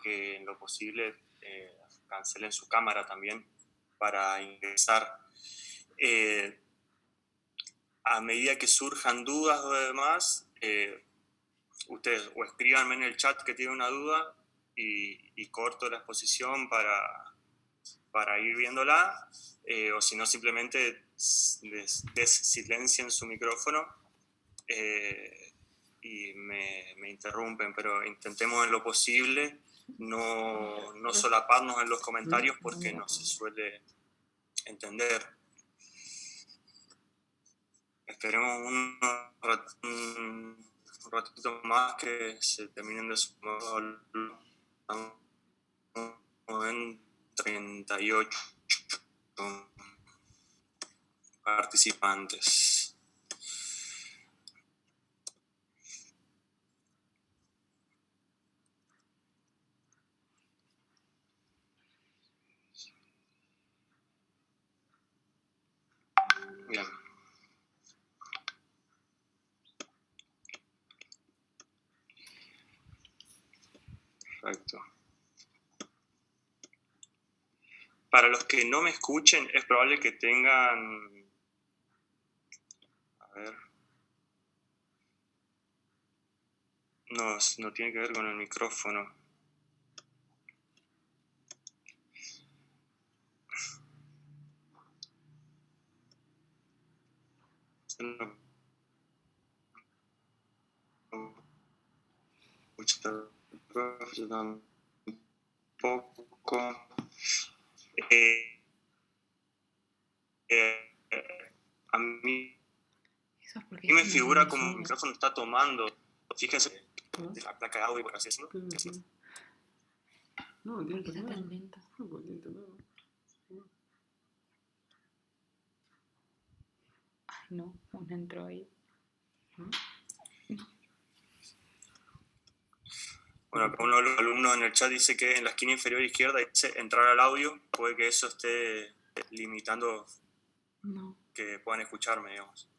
que en lo posible cancelen su cámara también para ingresar. A medida que surjan dudas o demás, ustedes o escríbanme en el chat que tienen una duda y corto la exposición para ir viéndola, o si no simplemente silencien su micrófono y me interrumpen, pero intentemos en lo posible no solaparnos en los comentarios porque no se suele entender. Esperemos un ratito más que se terminen de sumar. En 38 participantes. Bien. Perfecto. Para los que no me escuchen, es probable que tengan... A ver... No tiene que ver con el micrófono. Tampoco. A mí me figura como el micrófono está tomando. Fíjense de la placa de audio, por así decirlo. No, tiene que ser tan lenta. Ay, no, un entró ahí. Bueno, acá uno de los alumnos en el chat dice que en la esquina inferior izquierda dice entrar al audio. Puede que eso esté limitando que puedan escucharme, digamos.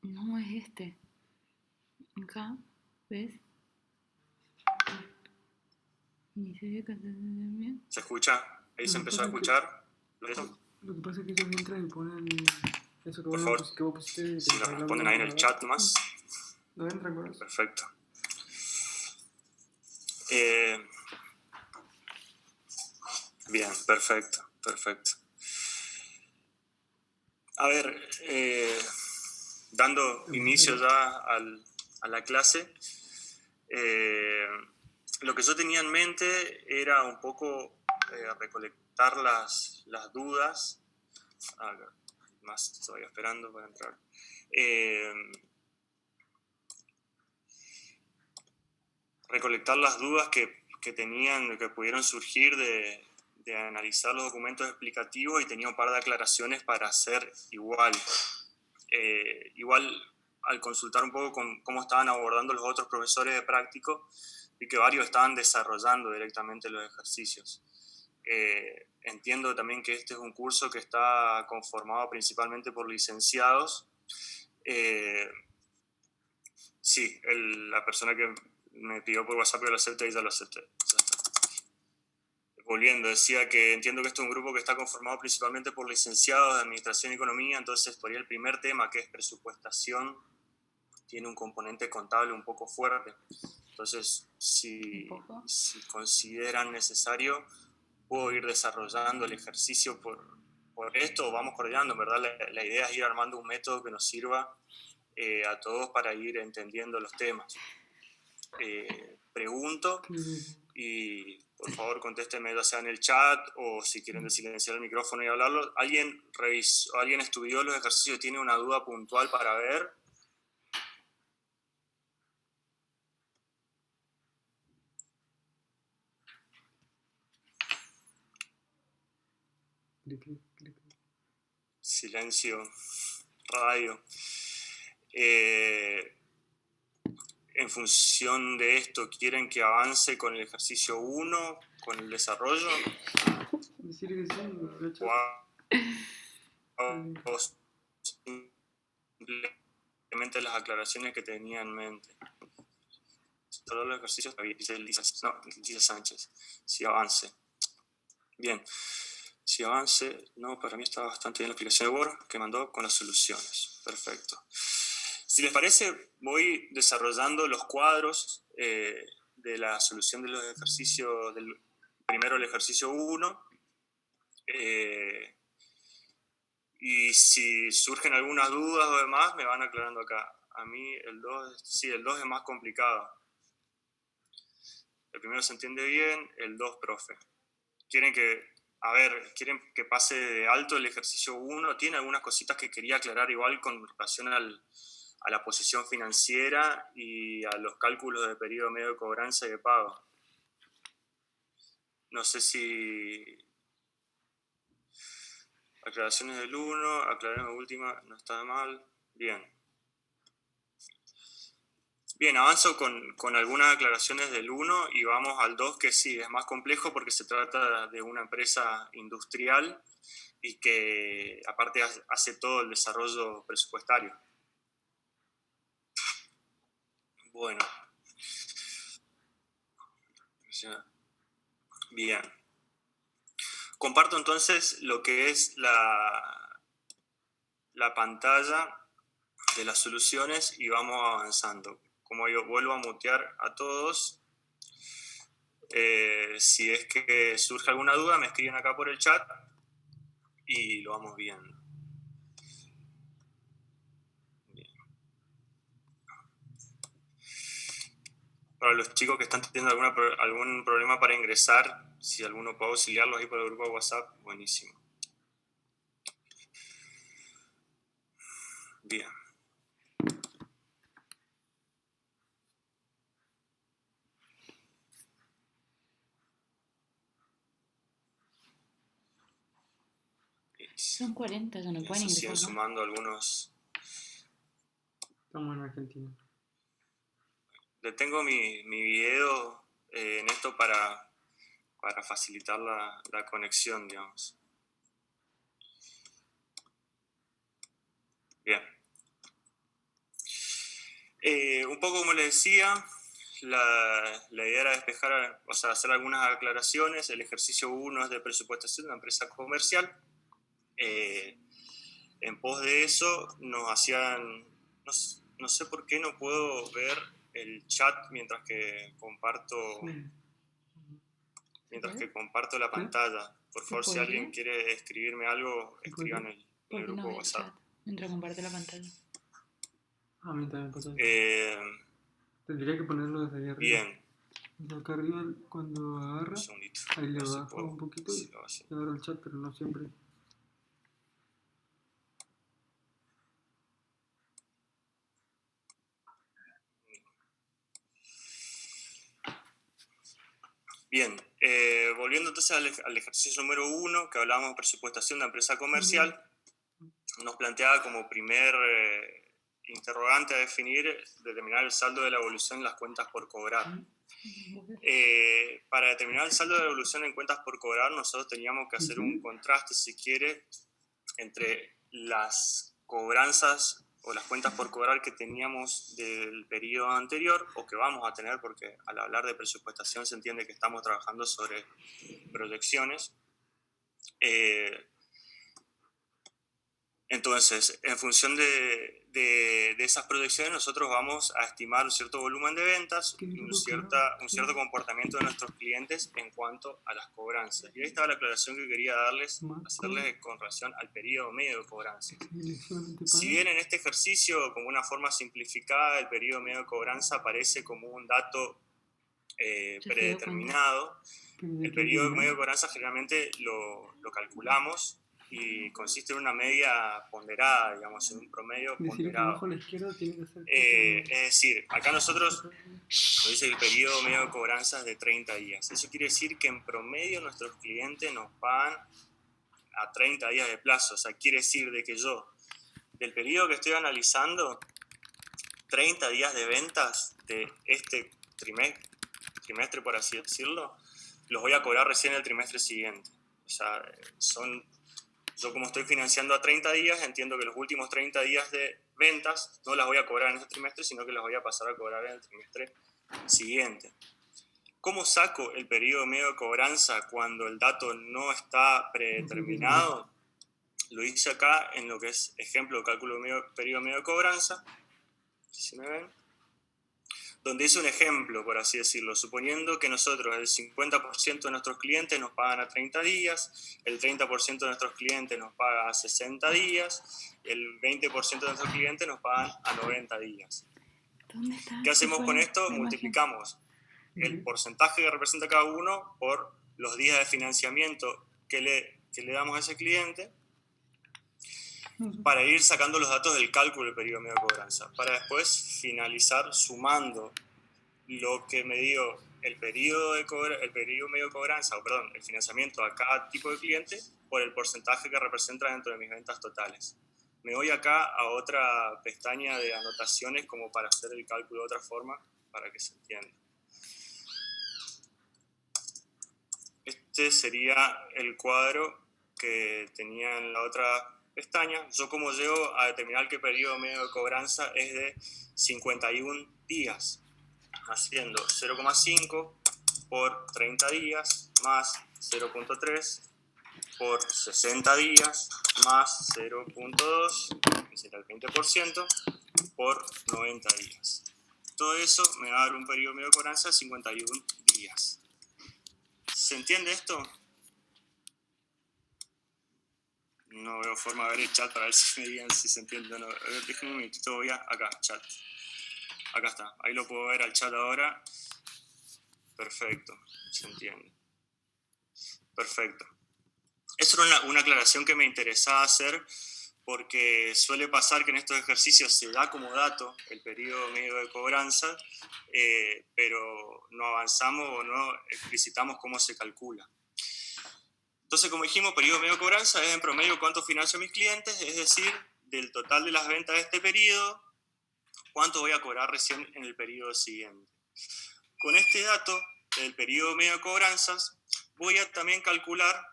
No, es este. Acá, ¿ves? ¿Se escucha? Ahí se empezó a escuchar. Lo que pasa es que ellos entran y ponen eso que por favor, vos pusiste. si nos responden ahí en el chat nomás. No entran con eso. Perfecto. Bien, perfecto. A ver, dando inicio ya a la clase, lo que yo tenía en mente era un poco recolectar las dudas. Más estoy esperando para entrar. Recolectar las dudas que tenían, que pudieron surgir de analizar los documentos explicativos, y tenía un par de aclaraciones para hacer igual. Igual, al consultar un poco con cómo estaban abordando los otros profesores de práctico, vi que varios estaban desarrollando directamente los ejercicios. Entiendo también que este es un curso que está conformado principalmente por licenciados. Sí, la persona que me pidió por WhatsApp que lo acepte y ya lo acepté. Volviendo, decía que entiendo que este es un grupo que está conformado principalmente por licenciados de Administración y Economía, entonces por ahí el primer tema, que es presupuestación, tiene un componente contable un poco fuerte. Entonces, si consideran necesario, puedo ir desarrollando el ejercicio por esto, vamos coordinando. En verdad, la idea es ir armando un método que nos sirva a todos para ir entendiendo los temas. Pregunto y por favor contéstenme, ya sea en el chat o si quieren silenciar el micrófono y hablarlo. ¿Alguien revisó, alguien estudió los ejercicios y tiene una duda puntual para ver? Silencio, radio. En función de esto, ¿quieren que avance con el ejercicio 1, con el desarrollo? Decir que sí, las aclaraciones que tenía en mente. Todos los ejercicios que había, dice Lisa Sánchez. Si avance. Bien. Si avance, no, para mí está bastante bien la explicación de Word que mandó con las soluciones. Perfecto. Si les parece, voy desarrollando los cuadros de la solución de los ejercicios, primero el ejercicio 1, y si surgen algunas dudas o demás, me van aclarando acá. A mí el 2, sí, el 2 es más complicado. El primero se entiende bien, el 2, profe. Quieren que pase de alto el ejercicio 1. Tiene algunas cositas que quería aclarar igual con relación a la posición financiera y a los cálculos de periodo medio de cobranza y de pago. No sé si... Aclaraciones del 1, aclaremos la última, no está mal. Bien. Bien, avanzo con algunas aclaraciones del 1 y vamos al 2, que sí, es más complejo porque se trata de una empresa industrial y que aparte hace todo el desarrollo presupuestario. Bueno. Bien. Comparto entonces lo que es la pantalla de las soluciones y vamos avanzando. Como yo vuelvo a mutear a todos, si es que surge alguna duda me escriben acá por el chat y lo vamos viendo. Bien. Para los chicos que están teniendo algún problema para ingresar, si alguno puede auxiliarlos ahí por el grupo de WhatsApp, buenísimo. Bien. Son 40, ya no pueden ingresar. Siguen sumando algunos. Estamos en Argentina. Detengo mi video en esto para facilitar la conexión, digamos. Bien. Un poco como les decía, la idea era despejar, o sea, hacer algunas aclaraciones. El ejercicio 1 es de presupuestación de una empresa comercial. En pos de eso nos hacían, no sé por qué no puedo ver el chat mientras que comparto la pantalla. Por favor, si alguien quiere escribirme algo, escriban en el grupo de WhatsApp. Chat, mientras comparte la pantalla. A mí también pasa. Tendría que ponerlo desde ahí arriba. Bien. Desde acá arriba, cuando agarra, ahí le baja un poquito y agarra el chat, pero no siempre. Bien, volviendo entonces al ejercicio número 1, que hablábamos de presupuestación de empresa comercial, nos planteaba como primer interrogante a determinar el saldo de la evolución en las cuentas por cobrar. Para determinar el saldo de la evolución en cuentas por cobrar, nosotros teníamos que hacer un contraste, si quiere, entre las cobranzas o las cuentas por cobrar que teníamos del periodo anterior o que vamos a tener, porque al hablar de presupuestación se entiende que estamos trabajando sobre proyecciones. Entonces, en función de esas proyecciones, nosotros vamos a estimar un cierto volumen de ventas y un cierto comportamiento de nuestros clientes en cuanto a las cobranzas. Y ahí estaba la aclaración que quería hacerles con relación al periodo medio de cobranza. Si bien en este ejercicio, como una forma simplificada, el periodo medio de cobranza aparece como un dato predeterminado, el periodo medio de cobranza generalmente lo calculamos y consiste en una media ponderada, digamos, en un promedio ponderado. Abajo a la izquierda tiene que ser es decir, acá nosotros nos dice que el periodo medio de cobranza es de 30 días. Eso quiere decir que en promedio nuestros clientes nos pagan a 30 días de plazo. O sea, quiere decir de que yo, del periodo que estoy analizando, 30 días de ventas de este trimestre, por así decirlo, los voy a cobrar recién el trimestre siguiente. O sea, yo como estoy financiando a 30 días, entiendo que los últimos 30 días de ventas no las voy a cobrar en este trimestre, sino que las voy a pasar a cobrar en el trimestre siguiente. ¿Cómo saco el periodo medio de cobranza cuando el dato no está predeterminado? Lo hice acá en lo que es ejemplo de cálculo de periodo medio de cobranza, si me ven, donde hice un ejemplo, por así decirlo, suponiendo que nosotros el 50% de nuestros clientes nos pagan a 30 días, el 30% de nuestros clientes nos paga a 60 días, el 20% de nuestros clientes nos pagan a 90 días. ¿Qué hacemos con esto? Multiplicamos el porcentaje que representa cada uno por los días de financiamiento que le damos a ese cliente para ir sacando los datos del cálculo del periodo medio de cobranza, para después finalizar sumando lo que me dio el periodo medio de cobranza, el financiamiento a cada tipo de cliente por el porcentaje que representa dentro de mis ventas totales. Me voy acá a otra pestaña de anotaciones como para hacer el cálculo de otra forma, para que se entienda. Este sería el cuadro que tenía en la otra pestaña. Yo como llego a determinar que el periodo medio de cobranza es de 51 días, haciendo 0,5 por 30 días más 0,3 por 60 días más 0,2, que será el 20%, por 90 días. Todo eso me va a dar un periodo medio de cobranza de 51 días. ¿Se entiende esto? No veo forma de ver el chat para ver si me digan si se entiende o no. Déjenme un minutito, voy acá, chat. Acá está, ahí lo puedo ver al chat ahora. Perfecto, se entiende. Perfecto. Eso era una aclaración que me interesaba hacer, porque suele pasar que en estos ejercicios se da como dato el periodo medio de cobranza, pero no avanzamos o no explicitamos cómo se calcula. Entonces, como dijimos, periodo medio de cobranza es en promedio cuánto financio a mis clientes, es decir, del total de las ventas de este periodo, cuánto voy a cobrar recién en el periodo siguiente. Con este dato del periodo medio de cobranzas, voy a también calcular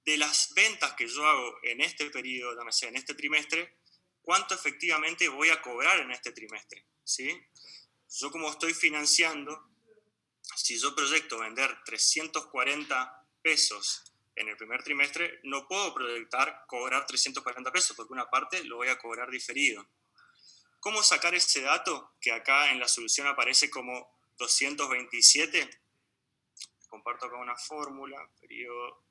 de las ventas que yo hago en este periodo, en este trimestre, cuánto efectivamente voy a cobrar en este trimestre, ¿sí? Yo como estoy financiando, si yo proyecto vender 340 pesos en el primer trimestre, no puedo proyectar cobrar 340 pesos, porque una parte lo voy a cobrar diferido. ¿Cómo sacar ese dato que acá en la solución aparece como 227? Comparto acá una fórmula, periodo,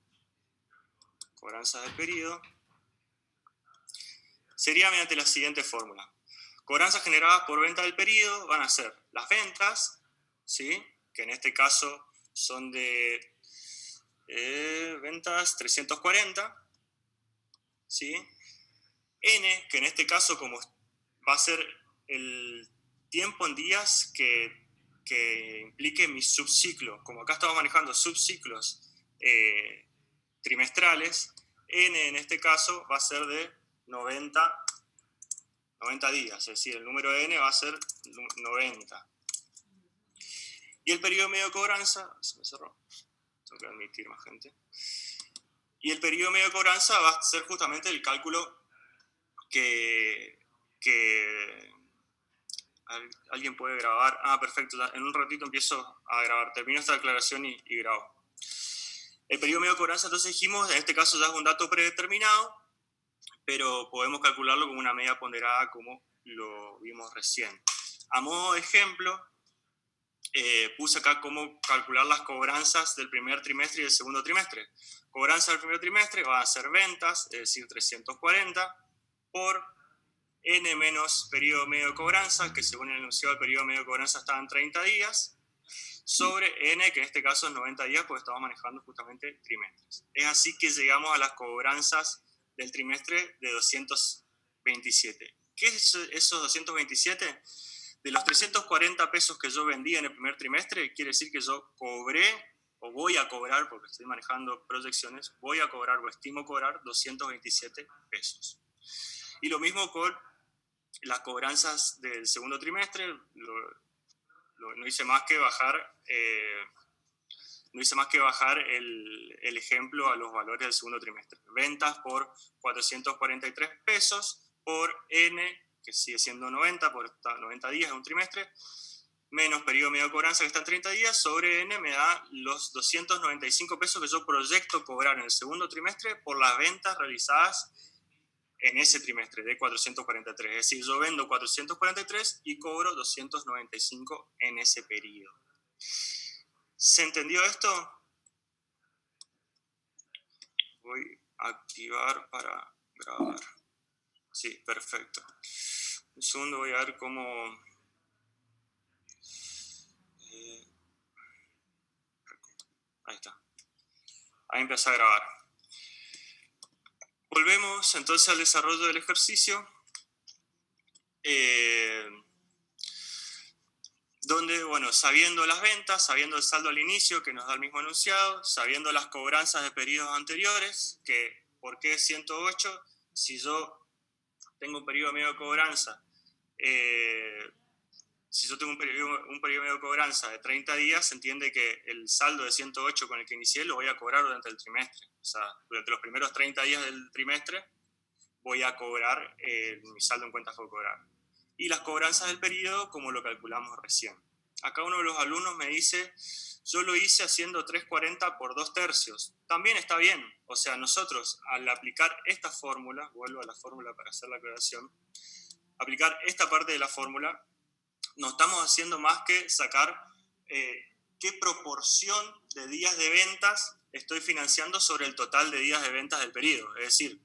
cobranzas del periodo. Sería mediante la siguiente fórmula. Cobranzas generadas por venta del periodo van a ser las ventas, ¿sí? Que en este caso son de ventas 340, ¿sí? N, que en este caso como va a ser el tiempo en días que implique mi subciclo. Como acá estamos manejando subciclos trimestrales, N en este caso va a ser de 90 días, es decir, el número de N va a ser 90. Y el periodo medio de cobranza, se me cerró, tengo que admitir más gente. Y el periodo medio de cobranza va a ser justamente el cálculo que alguien puede grabar. Ah, perfecto, en un ratito empiezo a grabar, termino esta aclaración y grabo. El periodo medio de cobranza, entonces dijimos, en este caso ya es un dato predeterminado, pero podemos calcularlo como una media ponderada como lo vimos recién. A modo de ejemplo, puse acá cómo calcular las cobranzas del primer trimestre y del segundo trimestre. Cobranza del primer trimestre va a ser ventas, es decir, 340, por N menos periodo medio de cobranza, que según el enunciado el periodo medio de cobranza estaba en 30 días, sobre N, que en este caso es 90 días, porque estamos manejando justamente trimestres. Es así que llegamos a las cobranzas del trimestre de 227. ¿Qué es esos 227? De los 340 pesos que yo vendí en el primer trimestre, quiere decir que yo cobré, o voy a cobrar, porque estoy manejando proyecciones, voy a cobrar o estimo cobrar 227 pesos. Y lo mismo con las cobranzas del segundo trimestre, no hice más que bajar el ejemplo a los valores del segundo trimestre. Ventas por 443 pesos por n, que sigue siendo 90, por 90 días es un trimestre, menos periodo medio de cobranza que está en 30 días, sobre n me da los 295 pesos que yo proyecto cobrar en el segundo trimestre por las ventas realizadas en ese trimestre de 443. Es decir, yo vendo 443 y cobro 295 en ese periodo. ¿Se entendió esto? Voy a activar para grabar. Sí, perfecto. Un segundo, voy a ver cómo... ahí está. Ahí empecé a grabar. Volvemos entonces al desarrollo del ejercicio. Donde, bueno, sabiendo las ventas, sabiendo el saldo al inicio, que nos da el mismo enunciado, sabiendo las cobranzas de periodos anteriores, que ¿por qué 108? Si yo tengo un periodo medio de cobranza, si yo tengo un periodo medio de cobranza de 30 días, se entiende que el saldo de 108 con el que inicié lo voy a cobrar durante el trimestre. O sea, durante los primeros 30 días del trimestre voy a cobrar mi saldo en cuentas por cobrar. Y las cobranzas del periodo, como lo calculamos recién. Acá uno de los alumnos me dice, yo lo hice haciendo 340 por 2/3. También está bien. O sea, nosotros al aplicar esta fórmula, vuelvo a la fórmula para hacer la aclaración, aplicar esta parte de la fórmula, no estamos haciendo más que sacar qué proporción de días de ventas estoy financiando sobre el total de días de ventas del periodo. Es decir,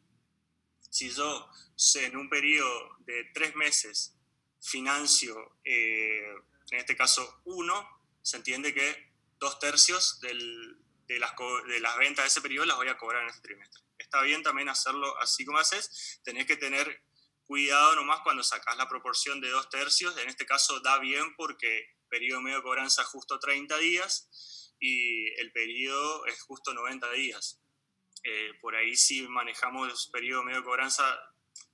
si yo en un periodo de 3 meses financio, en este caso 1, se entiende que 2/3 de las ventas de ese periodo las voy a cobrar en este trimestre. Está bien también hacerlo así como haces, tenés que tener cuidado nomás cuando sacás la proporción de 2/3, en este caso da bien porque periodo medio de cobranza es justo 30 días y el periodo es justo 90 días. Por ahí si manejamos periodo medio de cobranza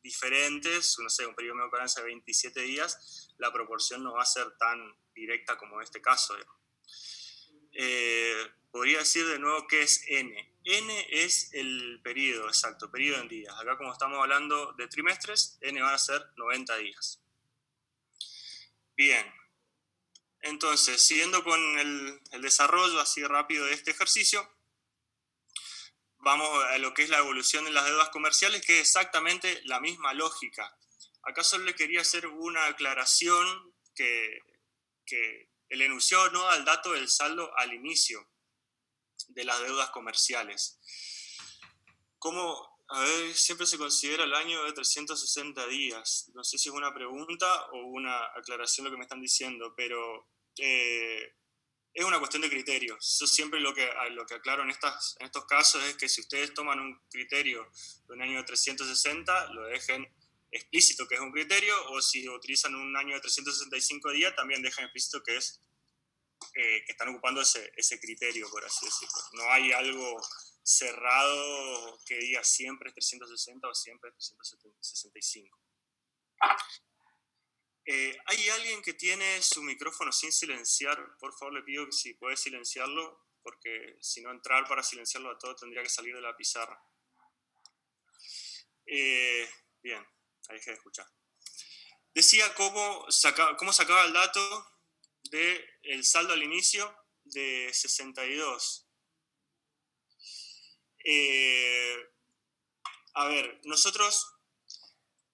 diferentes, no sé, un periodo medio de cobranza de 27 días, la proporción no va a ser tan directa como en este caso. Podría decir de nuevo qué es N. N es el periodo exacto, periodo en días. Acá como estamos hablando de trimestres, N van a ser 90 días. Bien. Entonces, siguiendo con el desarrollo así rápido de este ejercicio, vamos a lo que es la evolución de las deudas comerciales, que es exactamente la misma lógica. Acá solo le quería hacer una aclaración que el enunciado no da el dato del saldo al inicio de las deudas comerciales. ¿Cómo? A ver, siempre se considera el año de 360 días. No sé si es una pregunta o una aclaración lo que me están diciendo, pero es una cuestión de criterios. Yo siempre lo que aclaro en estos casos es que si ustedes toman un criterio de un año de 360, lo dejen explícito que es un criterio, o si utilizan un año de 365 días, también dejen explícito que es que están ocupando ese criterio, por así decirlo. No hay algo cerrado que diga siempre es 360 o siempre es 365. ¿Hay alguien que tiene su micrófono sin silenciar? Por favor, le pido que si puede silenciarlo, porque si no entrar para silenciarlo a todo tendría que salir de la pizarra. Bien, ahí dejé de escuchar. Decía cómo sacaba el dato del saldo al inicio de 62. A ver, nosotros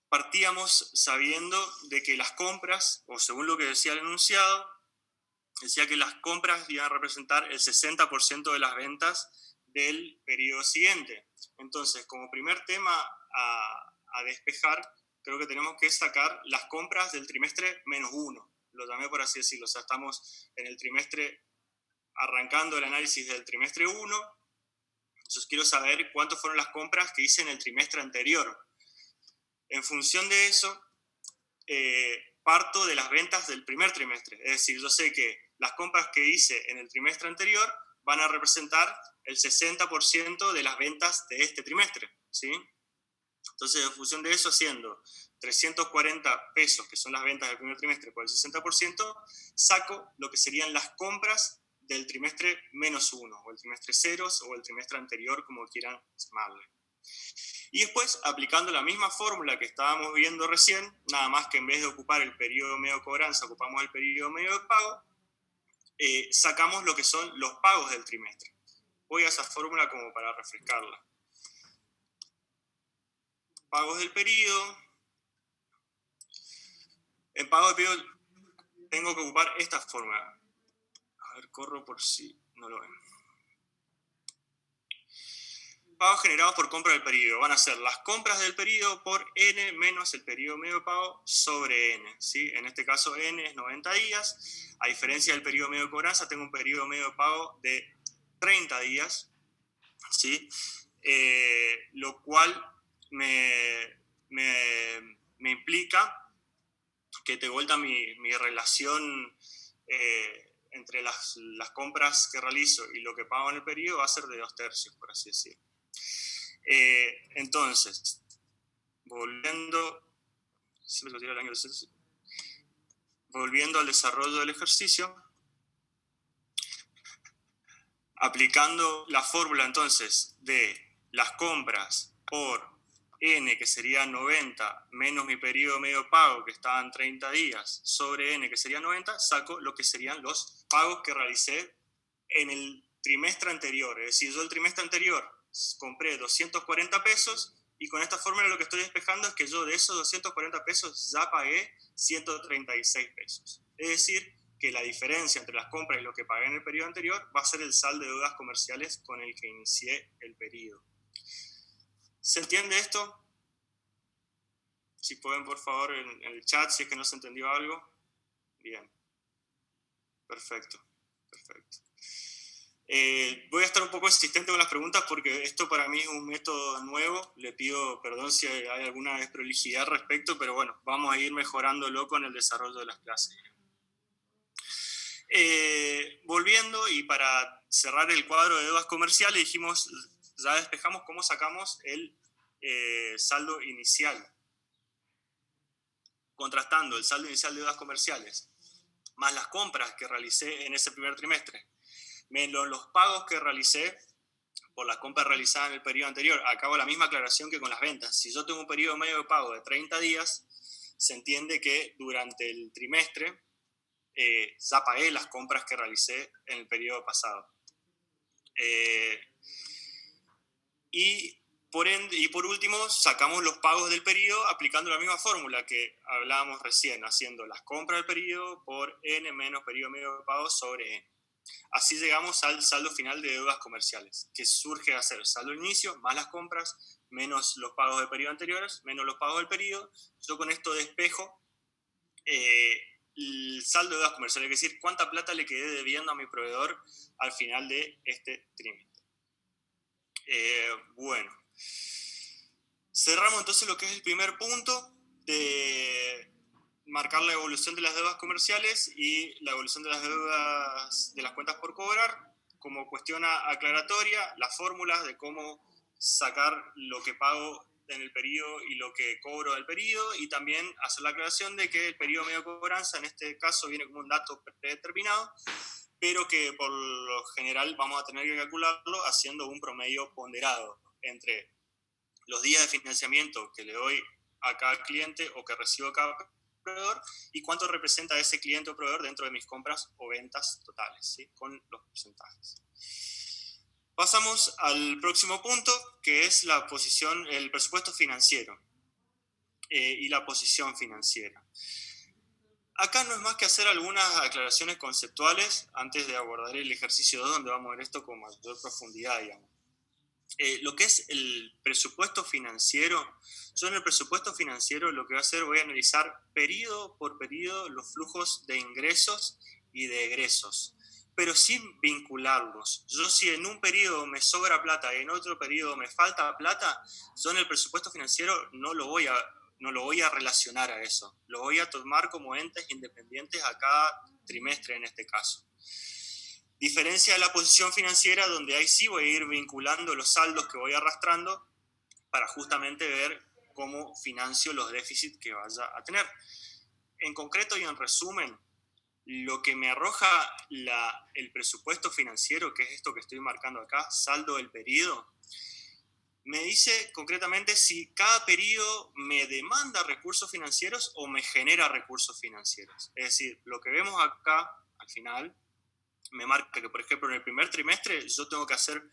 partíamos sabiendo de que las compras, o según lo que decía el enunciado, decía que las compras iban a representar el 60% de las ventas del periodo siguiente. Entonces, como primer tema a despejar, creo que tenemos que sacar las compras del trimestre -1. Lo llamé por así decirlo. O sea, estamos en el trimestre, arrancando el análisis del trimestre 1. Entonces quiero saber cuántas fueron las compras que hice en el trimestre anterior. En función de eso, parto de las ventas del primer trimestre. Es decir, yo sé que las compras que hice en el trimestre anterior van a representar el 60% de las ventas de este trimestre, ¿sí? Entonces, en función de eso, haciendo 340 pesos, que son las ventas del primer trimestre, por el 60%, saco lo que serían las compras del trimestre -1, o el trimestre 0, o el trimestre anterior, como quieran llamarle. Y después, aplicando la misma fórmula que estábamos viendo recién, nada más que en vez de ocupar el periodo medio de cobranza, ocupamos el periodo medio de pago, sacamos lo que son los pagos del trimestre. Voy a esa fórmula como para refrescarla. Pagos del periodo. En pago del periodo tengo que ocupar esta fórmula. A ver, corro por si no lo ven. Pagos generados por compra del periodo. Van a ser las compras del periodo por N menos el periodo medio de pago sobre N. ¿Sí? En este caso N es 90 días. A diferencia del periodo medio de cobranza, tengo un periodo medio de pago de 30 días. ¿Sí? Lo cual me implica que de vuelta mi relación entre las compras que realizo y lo que pago en el periodo va a ser de 2/3, por así decirlo. Entonces, volviendo al desarrollo del ejercicio, aplicando la fórmula entonces de las compras por N, que sería 90, menos mi periodo medio pago, que estaba en 30 días, sobre N, que sería 90, saco lo que serían los pagos que realicé en el trimestre anterior. Es decir, yo el trimestre anterior compré 240 pesos y con esta fórmula lo que estoy despejando es que yo de esos 240 pesos ya pagué 136 pesos. Es decir, que la diferencia entre las compras y lo que pagué en el periodo anterior va a ser el saldo de deudas comerciales con el que inicié el periodo. ¿Se entiende esto? Si pueden, por favor, en el chat, si es que no se entendió algo. Bien. Perfecto. Voy a estar un poco insistente con las preguntas porque esto para mí es un método nuevo. Le pido perdón si hay alguna desprolijidad al respecto, pero bueno, vamos a ir mejorándolo con el desarrollo de las clases. Volviendo, y para cerrar el cuadro de deudas comerciales, dijimos, ya despejamos cómo sacamos el saldo inicial. Contrastando el saldo inicial de deudas comerciales más las compras que realicé en ese primer trimestre, menos los pagos que realicé por las compras realizadas en el periodo anterior. Acabo la misma aclaración que con las ventas. Si yo tengo un periodo medio de pago de 30 días, se entiende que durante el trimestre ya pagué las compras que realicé en el periodo pasado. Y por último, sacamos los pagos del periodo aplicando la misma fórmula que hablábamos recién, haciendo las compras del periodo por N menos periodo medio de pago sobre N. Así llegamos al saldo final de deudas comerciales, que surge a ser el saldo de inicio más las compras, menos los pagos del periodo anteriores, menos los pagos del periodo. Yo con esto despejo el saldo de deudas comerciales, es decir, cuánta plata le quedé debiendo a mi proveedor al final de este trimestre. Bueno, cerramos entonces lo que es el primer punto de marcar la evolución de las deudas comerciales y la evolución de las deudas de las cuentas por cobrar como cuestión aclaratoria, las fórmulas de cómo sacar lo que pago en el periodo y lo que cobro del periodo, y también hacer la aclaración de que el periodo medio de cobranza en este caso viene como un dato predeterminado, pero que por lo general vamos a tener que calcularlo haciendo un promedio ponderado entre los días de financiamiento que le doy a cada cliente o que recibo a cada proveedor y cuánto representa ese cliente o proveedor dentro de mis compras o ventas totales, ¿sí? Con los porcentajes. Pasamos al próximo punto, que es la posición, el presupuesto financiero y la posición financiera. Acá no es más que hacer algunas aclaraciones conceptuales antes de abordar el ejercicio 2, donde vamos a ver esto con mayor profundidad, digamos. Lo que es el presupuesto financiero, yo en el presupuesto financiero lo que voy a hacer, voy a analizar periodo por periodo los flujos de ingresos y de egresos, pero sin vincularlos. Yo si en un periodo me sobra plata y en otro periodo me falta plata, yo en el presupuesto financiero no lo voy a relacionar a eso. Lo voy a tomar como entes independientes a cada trimestre en este caso. Diferencia de la posición financiera, donde ahí sí voy a ir vinculando los saldos que voy arrastrando para justamente ver cómo financio los déficits que vaya a tener. En concreto y en resumen, lo que me arroja el presupuesto financiero, que es esto que estoy marcando acá, saldo del periodo, me dice concretamente si cada periodo me demanda recursos financieros o me genera recursos financieros. Es decir, lo que vemos acá, al final, me marca que, por ejemplo, en el primer trimestre yo tengo que hacer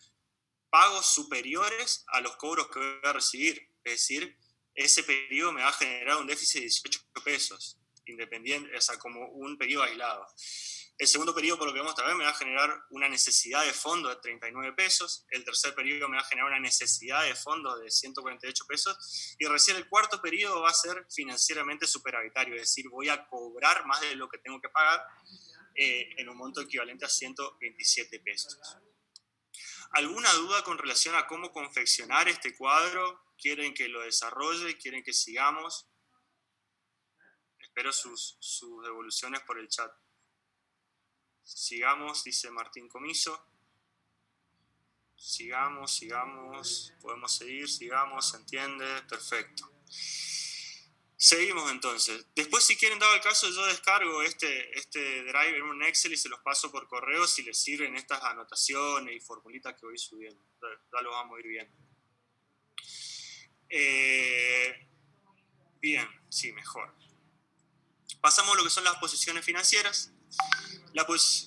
pagos superiores a los cobros que voy a recibir. Es decir, ese periodo me va a generar un déficit de 18 pesos, independiente, o sea, como un periodo aislado. El segundo periodo, por lo que vemos también, me va a generar una necesidad de fondo de 39 pesos. El tercer periodo me va a generar una necesidad de fondo de 148 pesos. Y recién el cuarto periodo va a ser financieramente superavitario, es decir, voy a cobrar más de lo que tengo que pagar en un monto equivalente a 127 pesos. ¿Alguna duda con relación a cómo confeccionar este cuadro? ¿Quieren que lo desarrolle? ¿Quieren que sigamos? Espero sus devoluciones por el chat. Sigamos, dice Martín Comiso. Sigamos. Podemos seguir, sigamos, ¿se entiende? Perfecto. Seguimos entonces. Después, si quieren, dado el caso, yo descargo este drive en un Excel y se los paso por correo si les sirven estas anotaciones y formulitas que voy subiendo. Ya lo vamos a ir viendo. Bien, sí, mejor. Pasamos a lo que son las posiciones financieras.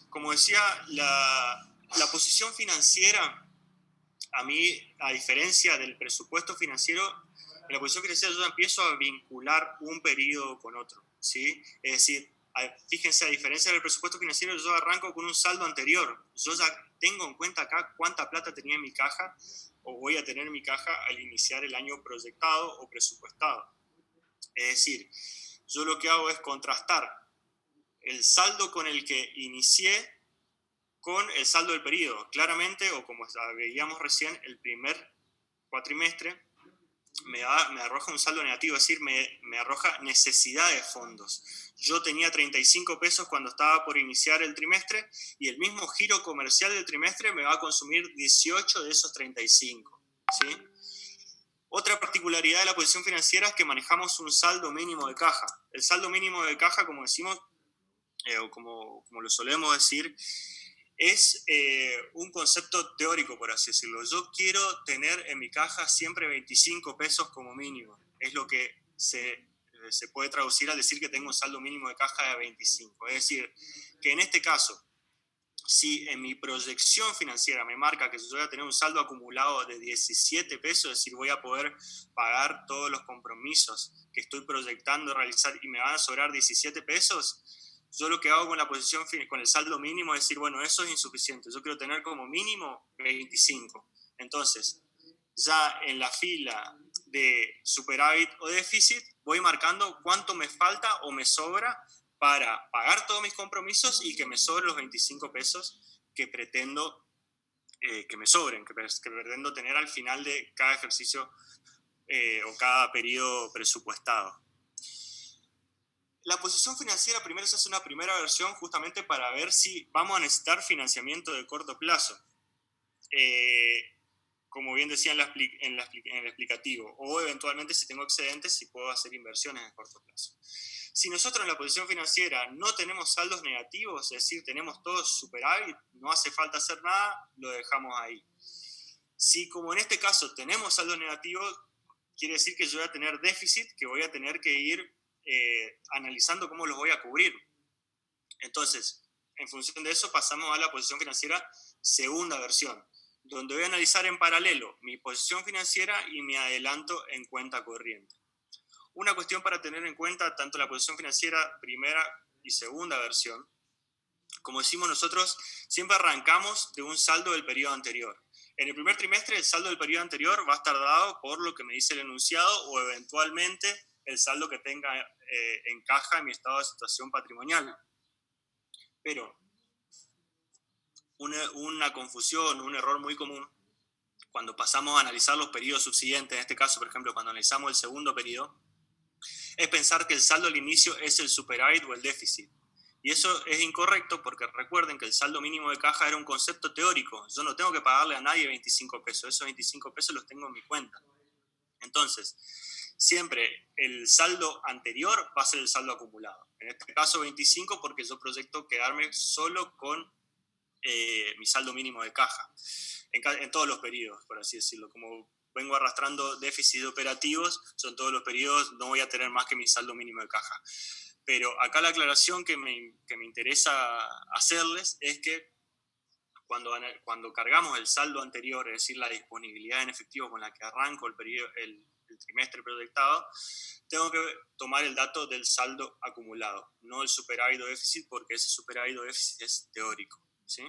Como decía, la posición financiera, a mí, a diferencia del presupuesto financiero, en la posición financiera yo empiezo a vincular un periodo con otro, ¿sí? Es decir, fíjense, a diferencia del presupuesto financiero, yo arranco con un saldo anterior. Yo ya tengo en cuenta acá cuánta plata tenía en mi caja o voy a tener en mi caja al iniciar el año proyectado o presupuestado. Es decir, yo lo que hago es contrastar el saldo con el que inicié con el saldo del periodo. Claramente, o como veíamos recién, el primer cuatrimestre me arroja un saldo negativo, es decir, me arroja necesidad de fondos. Yo tenía 35 pesos cuando estaba por iniciar el trimestre y el mismo giro comercial del trimestre me va a consumir 18 de esos 35. ¿Sí? Otra particularidad de la posición financiera es que manejamos un saldo mínimo de caja. El saldo mínimo de caja, como decimos, o como lo solemos decir, es un concepto teórico, por así decirlo. Yo quiero tener en mi caja siempre 25 pesos como mínimo. Es lo que se puede traducir al decir que tengo un saldo mínimo de caja de 25. Es decir, que en este caso, si en mi proyección financiera me marca que yo voy a tener un saldo acumulado de 17 pesos, es decir, voy a poder pagar todos los compromisos que estoy proyectando realizar y me van a sobrar 17 pesos, yo lo que hago con la posición, con el saldo mínimo es decir, bueno, eso es insuficiente, yo quiero tener como mínimo 25. Entonces, ya en la fila de superávit o déficit, voy marcando cuánto me falta o me sobra para pagar todos mis compromisos y que me sobren los 25 pesos que pretendo que me sobren, que pretendo tener al final de cada ejercicio o cada periodo presupuestado. La posición financiera primero se hace una primera versión justamente para ver si vamos a necesitar financiamiento de corto plazo. Como bien decía en el explicativo, o eventualmente si tengo excedentes, si puedo hacer inversiones de corto plazo. Si nosotros en la posición financiera no tenemos saldos negativos, es decir, tenemos todo superávit, no hace falta hacer nada, lo dejamos ahí. Si como en este caso tenemos saldos negativos, quiere decir que yo voy a tener déficit, que voy a tener que ir analizando cómo los voy a cubrir. Entonces, en función de eso pasamos a la posición financiera segunda versión, donde voy a analizar en paralelo mi posición financiera y mi adelanto en cuenta corriente. Una cuestión para tener en cuenta tanto la posición financiera primera y segunda versión, como decimos nosotros, siempre arrancamos de un saldo del periodo anterior. En el primer trimestre el saldo del periodo anterior va a estar dado por lo que me dice el enunciado o eventualmente el saldo que tenga en caja en mi estado de situación patrimonial. Pero una confusión, un error muy común cuando pasamos a analizar los periodos subsiguientes, en este caso, por ejemplo, cuando analizamos el segundo periodo, es pensar que el saldo al inicio es el superávit o el déficit. Y eso es incorrecto porque recuerden que el saldo mínimo de caja era un concepto teórico. Yo no tengo que pagarle a nadie 25 pesos. Esos 25 pesos los tengo en mi cuenta. Entonces, siempre el saldo anterior va a ser el saldo acumulado. En este caso 25 porque yo proyecto quedarme solo con mi saldo mínimo de caja. En todos los periodos, por así decirlo. Como vengo arrastrando déficits operativos, son todos los periodos, no voy a tener más que mi saldo mínimo de caja. Pero acá la aclaración que me interesa hacerles es que cuando cargamos el saldo anterior, es decir, la disponibilidad en efectivo con la que arranco el trimestre proyectado, tengo que tomar el dato del saldo acumulado, no el superávit o déficit, porque ese superávit o déficit es teórico, ¿sí?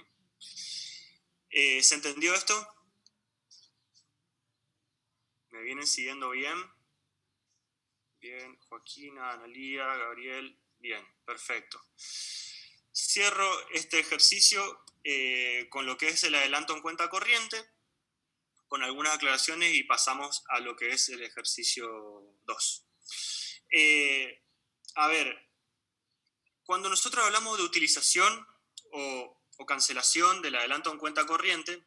¿Se entendió esto? ¿Me vienen siguiendo bien? Bien, Joaquina, Analía, Gabriel, bien, perfecto. Cierro este ejercicio con lo que es el adelanto en cuenta corriente, con algunas aclaraciones y pasamos a lo que es el ejercicio 2. A ver, cuando nosotros hablamos de utilización o cancelación del adelanto en cuenta corriente,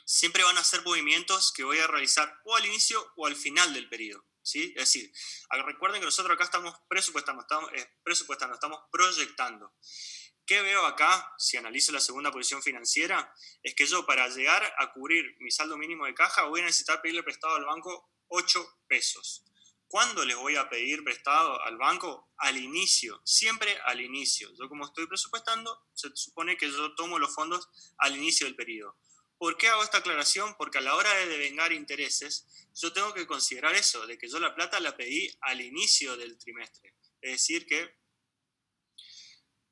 siempre van a ser movimientos que voy a realizar o al inicio o al final del periodo, ¿sí? Es decir, recuerden que nosotros acá estamos presupuestando, estamos proyectando. ¿Qué veo acá, si analizo la segunda posición financiera? Es que yo, para llegar a cubrir mi saldo mínimo de caja, voy a necesitar pedirle prestado al banco 8 pesos. ¿Cuándo les voy a pedir prestado al banco? Al inicio, siempre al inicio. Yo, como estoy presupuestando, se supone que yo tomo los fondos al inicio del periodo. ¿Por qué hago esta aclaración? Porque a la hora de devengar intereses, yo tengo que considerar eso, de que yo la plata la pedí al inicio del trimestre. Es decir que,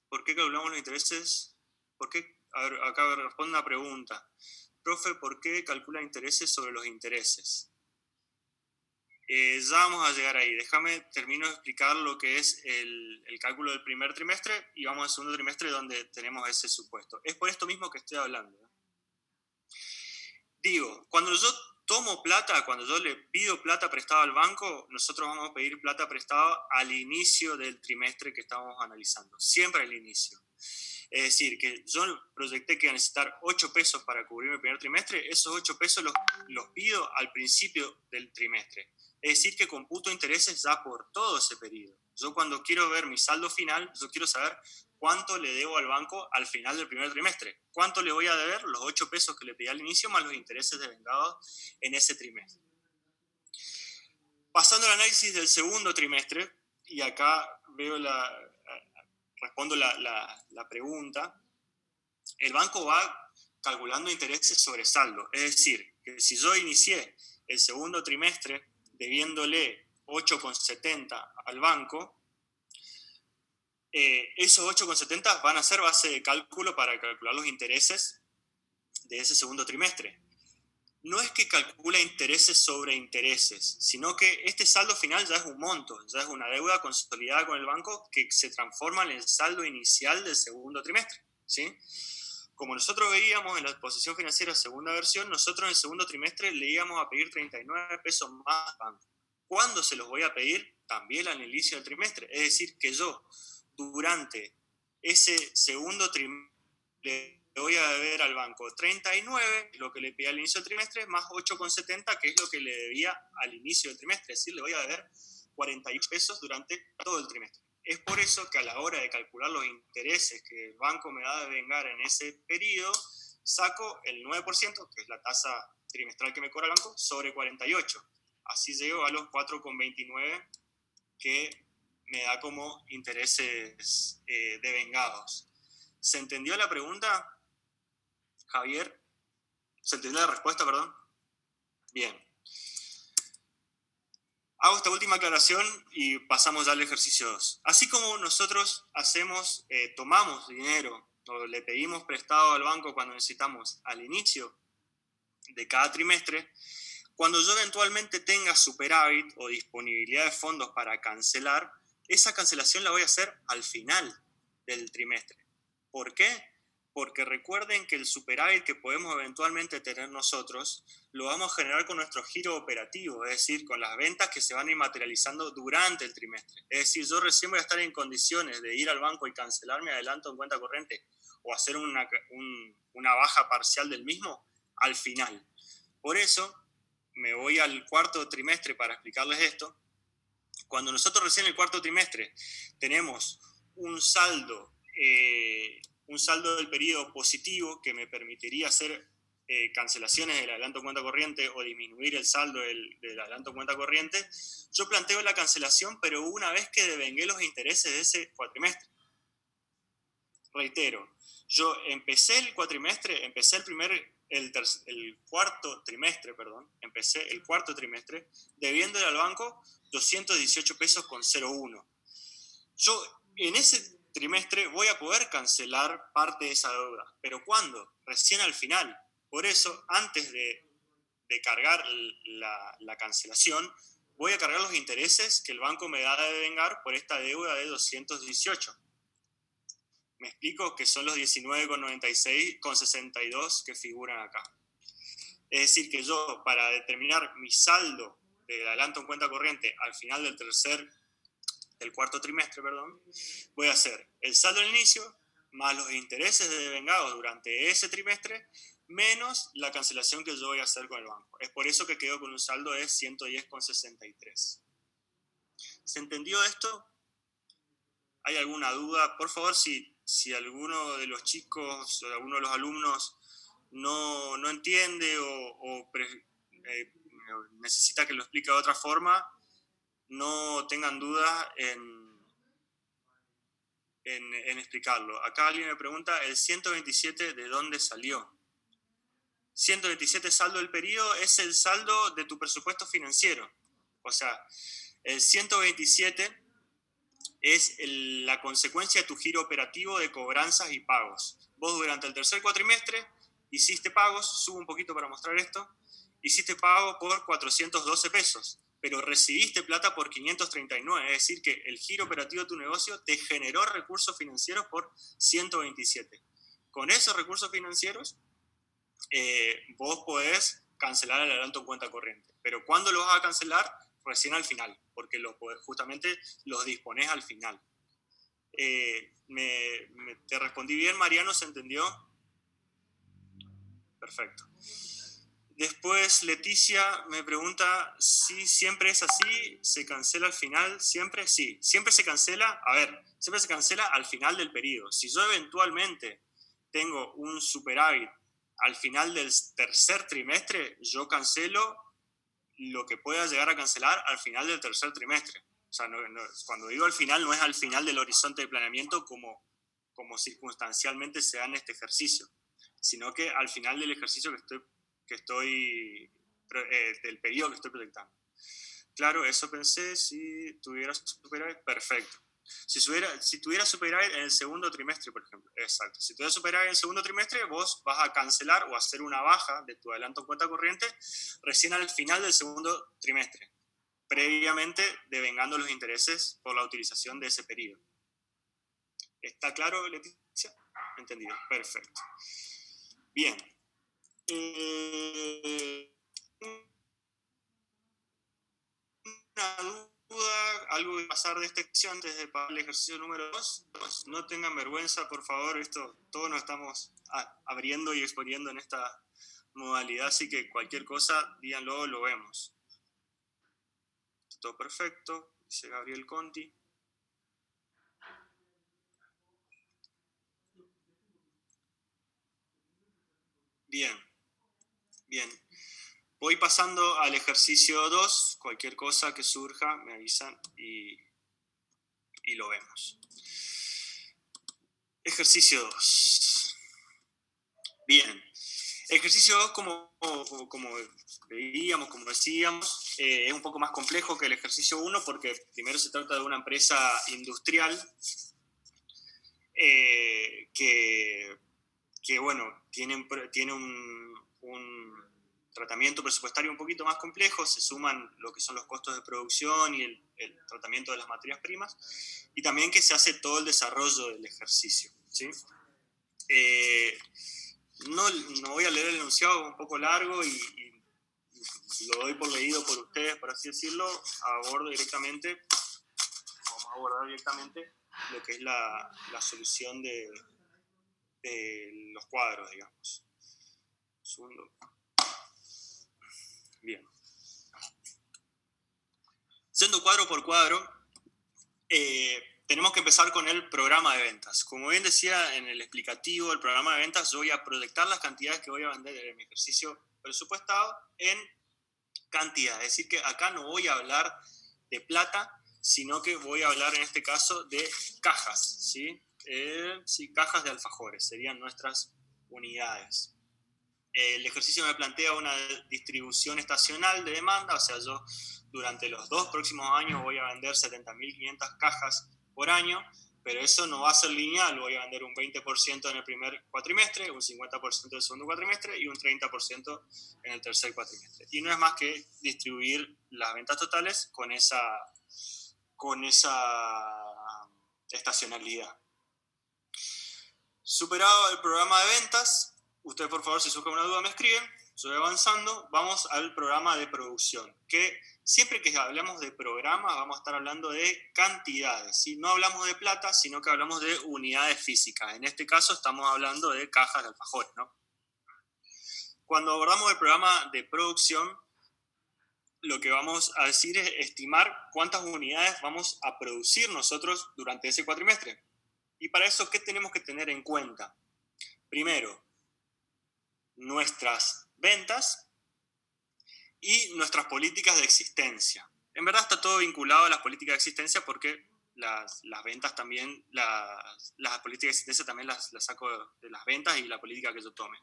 ¿por qué calculamos los intereses? ¿Por qué? A ver, acá responde una pregunta. Profe, ¿por qué calcula intereses sobre los intereses? Ya vamos a llegar ahí. Déjame termino de explicar lo que es el cálculo del primer trimestre y vamos al segundo trimestre donde tenemos ese supuesto. Es por esto mismo que estoy hablando. Digo, cuando yo tomo plata, cuando yo le pido plata prestada al banco, nosotros vamos a pedir plata prestada al inicio del trimestre que estamos analizando, siempre al inicio. Es decir, que yo proyecté que iba a necesitar 8 pesos para cubrir mi primer trimestre, esos 8 pesos los pido al principio del trimestre. Es decir, que computo intereses ya por todo ese periodo. Yo, cuando quiero ver mi saldo final, yo quiero saber cuánto le debo al banco al final del primer trimestre. ¿Cuánto le voy a deber? Los 8 pesos que le pedí al inicio más los intereses devengados en ese trimestre. Pasando al análisis del segundo trimestre, y acá respondo la pregunta, el banco va calculando intereses sobre saldo. Es decir, que si yo inicié el segundo trimestre debiéndole 8,70 al banco, esos 8,70 van a ser base de cálculo para calcular los intereses de ese segundo trimestre. No es que calcula intereses sobre intereses, sino que este saldo final ya es un monto, ya es una deuda consolidada con el banco que se transforma en el saldo inicial del segundo trimestre, ¿sí? Como nosotros veíamos en la exposición financiera segunda versión, nosotros en el segundo trimestre le íbamos a pedir 39 pesos más al banco. ¿Cuándo se los voy a pedir? También al inicio del trimestre. Es decir, que yo, durante ese segundo trimestre, le voy a deber al banco 39, lo que le pedí al inicio del trimestre, más 8,70, que es lo que le debía al inicio del trimestre. Es decir, le voy a deber 48 pesos durante todo el trimestre. Es por eso que a la hora de calcular los intereses que el banco me va a devengar en ese periodo, saco el 9%, que es la tasa trimestral que me cobra el banco, sobre 48. Así llego a los 4,29 que me da como intereses devengados. ¿Se entendió la pregunta, Javier? ¿Se entendió la respuesta, perdón? Bien. Hago esta última aclaración y pasamos ya al ejercicio 2. Así como nosotros tomamos dinero o le pedimos prestado al banco cuando necesitamos al inicio de cada trimestre, cuando yo eventualmente tenga superávit o disponibilidad de fondos para cancelar, esa cancelación la voy a hacer al final del trimestre. ¿Por qué? Porque recuerden que el superávit que podemos eventualmente tener nosotros lo vamos a generar con nuestro giro operativo, es decir, con las ventas que se van a ir materializando durante el trimestre. Es decir, yo recién voy a estar en condiciones de ir al banco y cancelar mi adelanto en cuenta corriente o hacer una baja parcial del mismo al final. Por eso me voy al cuarto trimestre para explicarles esto. Cuando nosotros recién en el cuarto trimestre tenemos un saldo del periodo positivo que me permitiría hacer cancelaciones del adelanto cuenta corriente o disminuir el saldo del adelanto cuenta corriente, yo planteo la cancelación, pero una vez que devengué los intereses de ese cuatrimestre. Reitero, yo empecé el cuatrimestre, empecé el cuarto trimestre, empecé el cuarto trimestre debiéndole al banco 218 pesos con 0,1. Yo en ese trimestre voy a poder cancelar parte de esa deuda, pero ¿cuándo? Recién al final. Por eso, antes de cargar la cancelación, voy a cargar los intereses que el banco me da de devengar por esta deuda de 218. Me explico, que son los 19,96,62 que figuran acá. Es decir, que yo, para determinar mi saldo de adelanto en cuenta corriente al final del cuarto trimestre, voy a hacer el saldo al inicio, más los intereses de devengados durante ese trimestre, menos la cancelación que yo voy a hacer con el banco. Es por eso que quedo con un saldo de 110,63. ¿Se entendió esto? ¿Hay alguna duda? Por favor, si alguno de los chicos o alguno de los alumnos no entiende o necesita que lo explique de otra forma, no tengan duda en explicarlo. Acá alguien me pregunta, ¿el 127 de dónde salió? 127 saldo del periodo es el saldo de tu presupuesto financiero. O sea, el 127 es la consecuencia de tu giro operativo de cobranzas y pagos. Vos durante el tercer cuatrimestre hiciste pagos, subo un poquito para mostrar esto, hiciste pago por 412 pesos, pero recibiste plata por 539, es decir, que el giro operativo de tu negocio te generó recursos financieros por 127. Con esos recursos financieros, vos podés cancelar el adelanto en cuenta corriente. Pero ¿cuándo lo vas a cancelar? Recién al final, porque justamente los disponés al final. ¿Te respondí bien, Mariano? ¿Se entendió? Perfecto. Después Leticia me pregunta si siempre es así, ¿se cancela al final? ¿Siempre? Sí, siempre se cancela, siempre se cancela al final del periodo. Si yo eventualmente tengo un superávit al final del tercer trimestre, yo cancelo lo que pueda llegar a cancelar al final del tercer trimestre. O sea, cuando digo al final, no es al final del horizonte de planeamiento como circunstancialmente se da en este ejercicio, sino que al final del ejercicio del periodo que estoy proyectando. Claro, eso pensé, si tuviera superávit, perfecto. Si tuviera superávit en el segundo trimestre, por ejemplo, exacto. Si tuviera superávit en el segundo trimestre, vos vas a cancelar o hacer una baja de tu adelanto en cuenta corriente recién al final del segundo trimestre, previamente devengando los intereses por la utilización de ese periodo. ¿Está claro, Leticia? Entendido, perfecto. Bien. Una duda, algo que pasar de esta sección antes de pasar al ejercicio número 2. No tengan vergüenza, por favor, todos nos estamos abriendo y exponiendo en esta modalidad, así que cualquier cosa, díganlo, lo vemos. Todo perfecto, dice Gabriel Conti. Bien. Voy pasando al ejercicio 2, cualquier cosa que surja me avisan y lo vemos. Ejercicio 2. Bien. Ejercicio 2, como veíamos, como decíamos, es un poco más complejo que el ejercicio 1 porque primero se trata de una empresa industrial que bueno, tiene un tratamiento presupuestario un poquito más complejo, se suman lo que son los costos de producción y el tratamiento de las materias primas, y también que se hace todo el desarrollo del ejercicio, ¿sí? No voy a leer el enunciado, un poco largo, y lo doy por leído por ustedes, por así decirlo. Vamos a abordar directamente lo que es la solución de los cuadros, digamos. Segundo. Bien. Siendo cuadro por cuadro, tenemos que empezar con el programa de ventas. Como bien decía en el explicativo del programa de ventas, yo voy a proyectar las cantidades que voy a vender en mi ejercicio presupuestado en cantidad. Es decir, que acá no voy a hablar de plata, sino que voy a hablar en este caso de cajas, ¿sí? Sí, cajas de alfajores, serían nuestras unidades. El ejercicio me plantea una distribución estacional de demanda, o sea, yo durante los 2 próximos años voy a vender 70.500 cajas por año, pero eso no va a ser lineal, voy a vender un 20% en el primer cuatrimestre, un 50% en el segundo cuatrimestre y un 30% en el tercer cuatrimestre. Y no es más que distribuir las ventas totales con esa estacionalidad. Superado el programa de ventas, usted por favor, si surge una duda me escriben, yo voy avanzando, vamos al programa de producción, que siempre que hablamos de programa vamos a estar hablando de cantidades, ¿sí? No hablamos de plata, sino que hablamos de unidades físicas. En este caso estamos hablando de cajas de alfajores, ¿no? Cuando abordamos el programa de producción, lo que vamos a decir es estimar cuántas unidades vamos a producir nosotros durante ese cuatrimestre. Y para eso, ¿qué tenemos que tener en cuenta? Primero, nuestras ventas y nuestras políticas de existencia. En verdad está todo vinculado a las políticas de existencia porque las ventas también, las políticas de existencia también las saco de las ventas y la política que yo tome.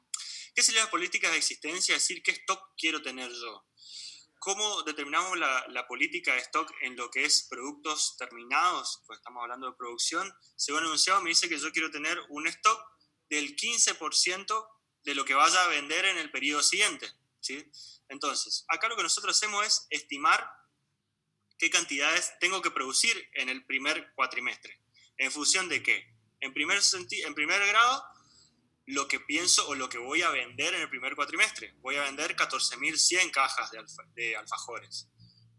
¿Qué serían las políticas de existencia? Es decir, ¿qué stock quiero tener yo? ¿Cómo determinamos la política de stock en lo que es productos terminados? Pues estamos hablando de producción. Según el enunciado me dice que yo quiero tener un stock del 15% de lo que vaya a vender en el periodo siguiente, ¿sí? Entonces, acá lo que nosotros hacemos es estimar qué cantidades tengo que producir en el primer cuatrimestre. ¿En función de qué? En primer grado, lo que pienso o lo que voy a vender en el primer cuatrimestre. Voy a vender 14.100 cajas de alfajores.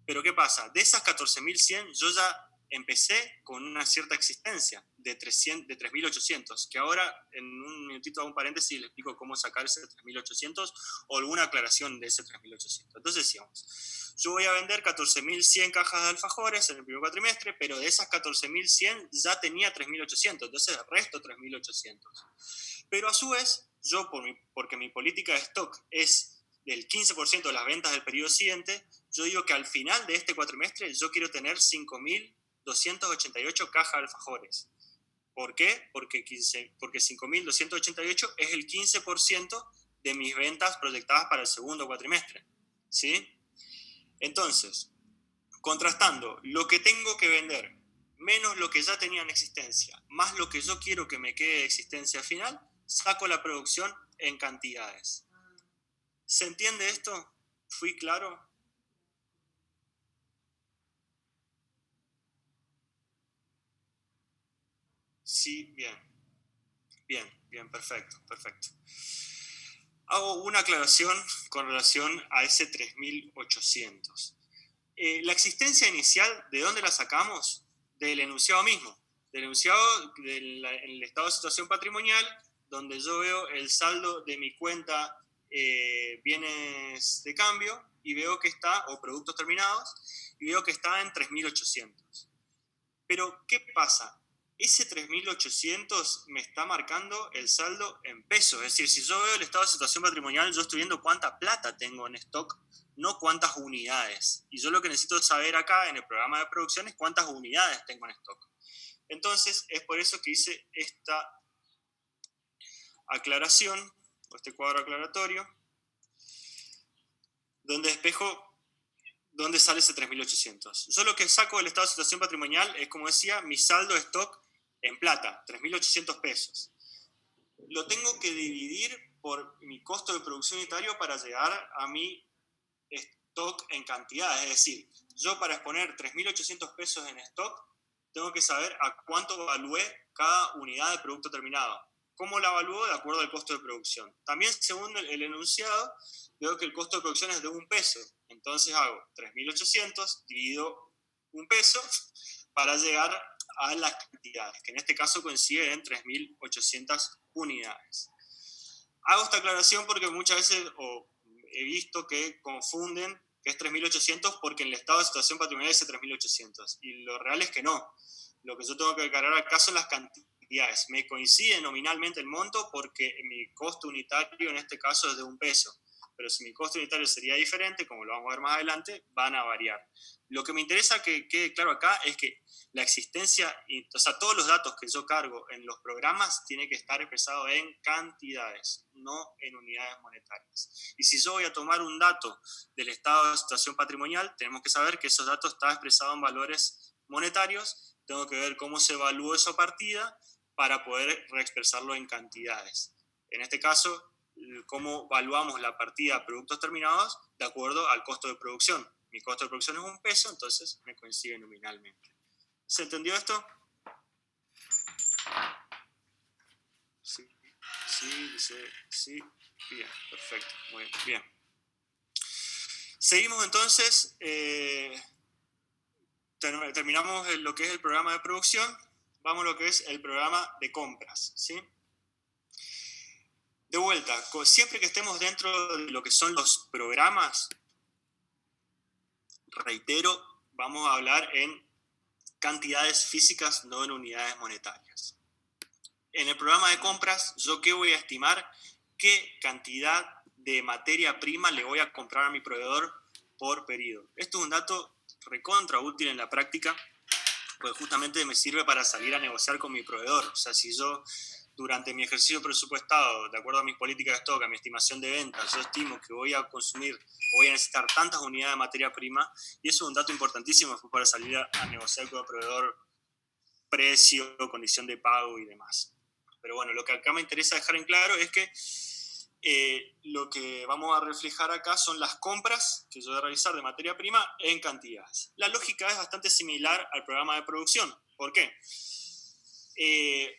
Pero ¿qué pasa? De esas 14.100 yo ya empecé con una cierta existencia de 3.800, que ahora en un minutito hago un paréntesis y le explico cómo sacar ese 3.800 o alguna aclaración de ese 3.800. Entonces decíamos, yo voy a vender 14.100 cajas de alfajores en el primer cuatrimestre, pero de esas 14.100 ya tenía 3.800, entonces resto 3.800. Pero a su vez, yo, porque mi política de stock es del 15% de las ventas del periodo siguiente, yo digo que al final de este cuatrimestre yo quiero tener 5.288 cajas de alfajores. ¿Por qué? Porque 5.288 es el 15% de mis ventas proyectadas para el segundo cuatrimestre, ¿sí? Entonces, contrastando lo que tengo que vender menos lo que ya tenía en existencia, más lo que yo quiero que me quede de existencia final, saco la producción en cantidades. ¿Se entiende esto? ¿Fui claro? Sí, bien, perfecto. Hago una aclaración con relación a ese 3.800. La existencia inicial, ¿de dónde la sacamos? Del enunciado mismo, del enunciado en el estado de situación patrimonial, donde yo veo el saldo de mi cuenta bienes de cambio y veo que está, o productos terminados, y veo que está en 3.800. Pero, ¿qué pasa? Ese 3.800 me está marcando el saldo en pesos. Es decir, si yo veo el estado de situación patrimonial, yo estoy viendo cuánta plata tengo en stock, no cuántas unidades. Y yo lo que necesito saber acá en el programa de producción es cuántas unidades tengo en stock. Entonces, es por eso que hice esta aclaración, o este cuadro aclaratorio, donde despejo dónde sale ese 3.800. Yo lo que saco del estado de situación patrimonial es, como decía, mi saldo de stock en plata, 3.800 pesos. Lo tengo que dividir por mi costo de producción unitario para llegar a mi stock en cantidad. Es decir, yo para exponer 3.800 pesos en stock, tengo que saber a cuánto evalué cada unidad de producto terminado. ¿Cómo la evalúo? De acuerdo al costo de producción. También, según el enunciado, veo que el costo de producción es de 1 peso. Entonces hago 3.800, divido 1 peso para llegar a las cantidades, que en este caso coincide en 3.800 unidades. Hago esta aclaración porque muchas veces he visto que confunden que es 3.800 porque en el estado de situación patrimonial dice 3.800. Y lo real es que no. Lo que yo tengo que declarar acá son las cantidades. Me coincide nominalmente el monto porque mi costo unitario en este caso es de $1. Pero si mi costo unitario sería diferente, como lo vamos a ver más adelante, van a variar. Lo que me interesa que quede claro acá es que la existencia, o sea, todos los datos que yo cargo en los programas tienen que estar expresados en cantidades, no en unidades monetarias. Y si yo voy a tomar un dato del estado de situación patrimonial, tenemos que saber que esos datos están expresados en valores monetarios, tengo que ver cómo se evalúa esa partida para poder reexpresarlo en cantidades. En este caso, cómo evaluamos la partida de productos terminados de acuerdo al costo de producción. Mi costo de producción es $1, entonces me coincide nominalmente. ¿Se entendió esto? Sí, sí, bien, perfecto, muy bien. Seguimos entonces, terminamos lo que es el programa de producción, vamos a lo que es el programa de compras, ¿sí? De vuelta, siempre que estemos dentro de lo que son los programas, reitero, vamos a hablar en cantidades físicas, no en unidades monetarias. En el programa de compras, ¿yo qué voy a estimar? ¿Qué cantidad de materia prima le voy a comprar a mi proveedor por periodo? Esto es un dato recontra útil en la práctica, pues justamente me sirve para salir a negociar con mi proveedor. O sea, si yo durante mi ejercicio presupuestado, de acuerdo a mis políticas de stock, a mi estimación de ventas, yo estimo que voy a consumir o voy a necesitar tantas unidades de materia prima, y eso es un dato importantísimo para salir a negociar con el proveedor precio, condición de pago y demás. Pero bueno, lo que acá me interesa dejar en claro es que lo que vamos a reflejar acá son las compras que yo voy a realizar de materia prima en cantidades. La lógica es bastante similar al programa de producción. ¿Por qué? Y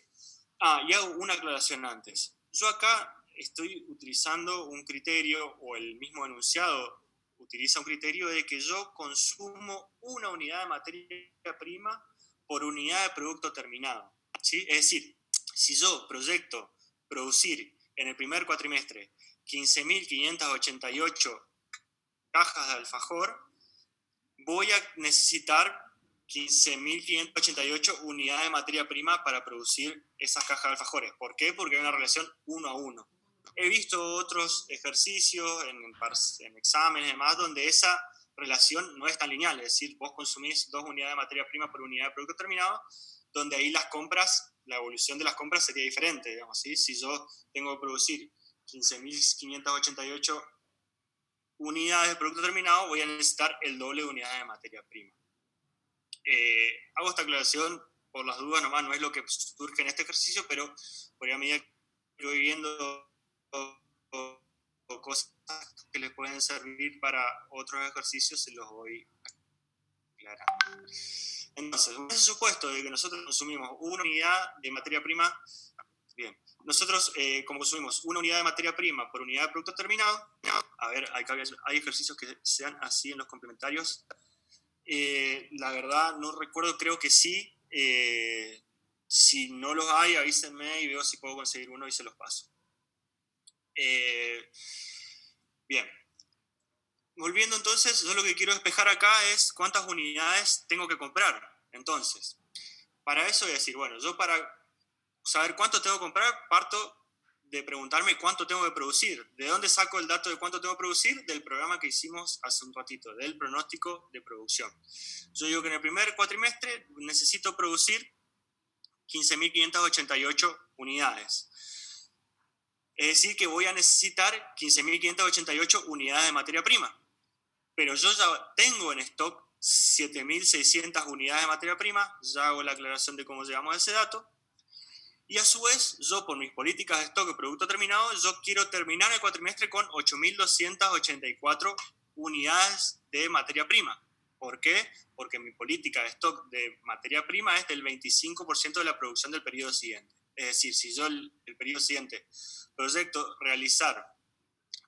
hago una aclaración antes. Yo acá estoy utilizando un criterio, o el mismo enunciado utiliza un criterio de que yo consumo una unidad de materia prima por unidad de producto terminado, ¿sí? Es decir, si yo proyecto producir en el primer cuatrimestre 15.588 cajas de alfajor, voy a necesitar 15.588 unidades de materia prima para producir esas cajas de alfajores. ¿Por qué? Porque hay una relación 1 a 1. He visto otros ejercicios en exámenes y demás donde esa relación no es tan lineal, es decir, vos consumís 2 unidades de materia prima por unidad de producto terminado, donde ahí las compras, la evolución de las compras sería diferente, digamos, ¿sí? Si yo tengo que producir 15.588 unidades de producto terminado, voy a necesitar el doble de unidades de materia prima. Hago esta aclaración por las dudas nomás, no es lo que surge en este ejercicio, pero por a medida que voy viendo cosas que les pueden servir para otros ejercicios, se los voy aclarando. Entonces, en ese supuesto de que nosotros consumimos una unidad de materia prima, bien, nosotros como consumimos una unidad de materia prima por unidad de producto terminado, a ver, hay ejercicios que sean así en los complementarios. La verdad no recuerdo, creo que sí. Si no los hay, avísenme y veo si puedo conseguir uno y se los paso. Bien. Volviendo entonces, yo lo que quiero despejar acá es cuántas unidades tengo que comprar. Entonces, para eso voy a decir, bueno, yo para saber cuánto tengo que comprar, parto de preguntarme cuánto tengo que producir. ¿De dónde saco el dato de cuánto tengo que producir? Del programa que hicimos hace un ratito, del pronóstico de producción. Yo digo que en el primer cuatrimestre necesito producir 15.588 unidades. Es decir, que voy a necesitar 15.588 unidades de materia prima. Pero yo ya tengo en stock 7.600 unidades de materia prima, ya hago la aclaración de cómo llegamos a ese dato. Y a su vez, yo por mis políticas de stock de producto terminado, yo quiero terminar el cuatrimestre con 8.284 unidades de materia prima. ¿Por qué? Porque mi política de stock de materia prima es del 25% de la producción del periodo siguiente. Es decir, si yo el periodo siguiente proyecto realizar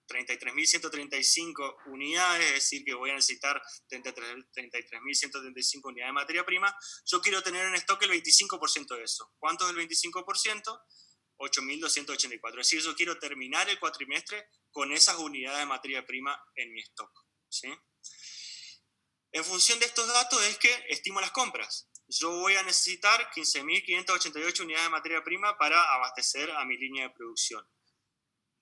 33.135 unidades, es decir, que voy a necesitar 33.135 unidades de materia prima, yo quiero tener en stock el 25% de eso. ¿Cuánto es el 25%? 8.284. Es decir, yo quiero terminar el cuatrimestre con esas unidades de materia prima en mi stock, ¿sí? En función de estos datos es que estimo las compras. yo voy a necesitar 15.588 unidades de materia prima para abastecer a mi línea de producción.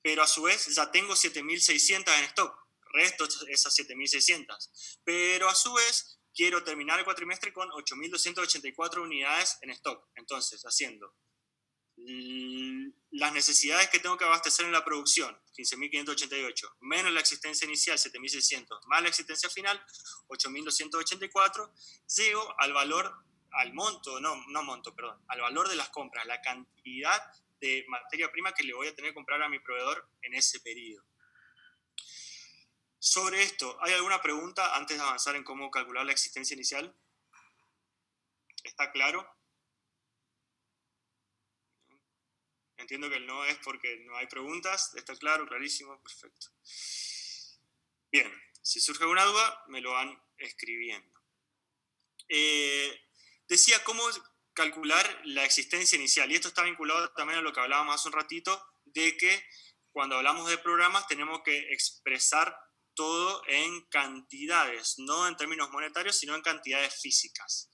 Pero a su vez ya tengo 7.600 en stock, resto esas 7.600. Pero a su vez quiero terminar el cuatrimestre con 8.284 unidades en stock. Entonces, haciendo las necesidades que tengo que abastecer en la producción, 15.588, menos la existencia inicial, 7.600, más la existencia final, 8.284, llego al valor, al valor de las compras, la cantidad de materia prima que le voy a tener que comprar a mi proveedor en ese periodo. Sobre esto, ¿hay alguna pregunta antes de avanzar en cómo calcular la existencia inicial? ¿Está claro? Entiendo que el no es porque no hay preguntas. ¿Está claro? Clarísimo. Perfecto. Bien, si surge alguna duda, me lo van escribiendo. Decía cómo calcular la existencia inicial, y esto está vinculado también a lo que hablábamos hace un ratito, de que cuando hablamos de programas tenemos que expresar todo en cantidades, no en términos monetarios, sino en cantidades físicas.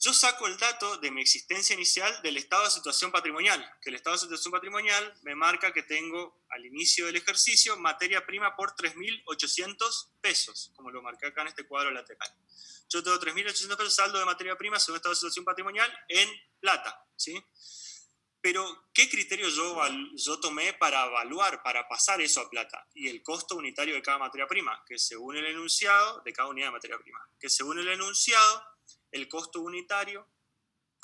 Yo saco el dato de mi existencia inicial del estado de situación patrimonial, que el estado de situación patrimonial me marca que tengo al inicio del ejercicio materia prima por 3.800 pesos, como lo marqué acá en este cuadro lateral. Yo tengo 3.800 pesos saldo de materia prima según estado de situación patrimonial en plata, ¿sí? Pero, ¿qué criterio yo tomé para evaluar, para pasar eso a plata? Y el costo unitario de cada materia prima, que según el enunciado, de cada unidad de materia prima, que según el enunciado, el costo unitario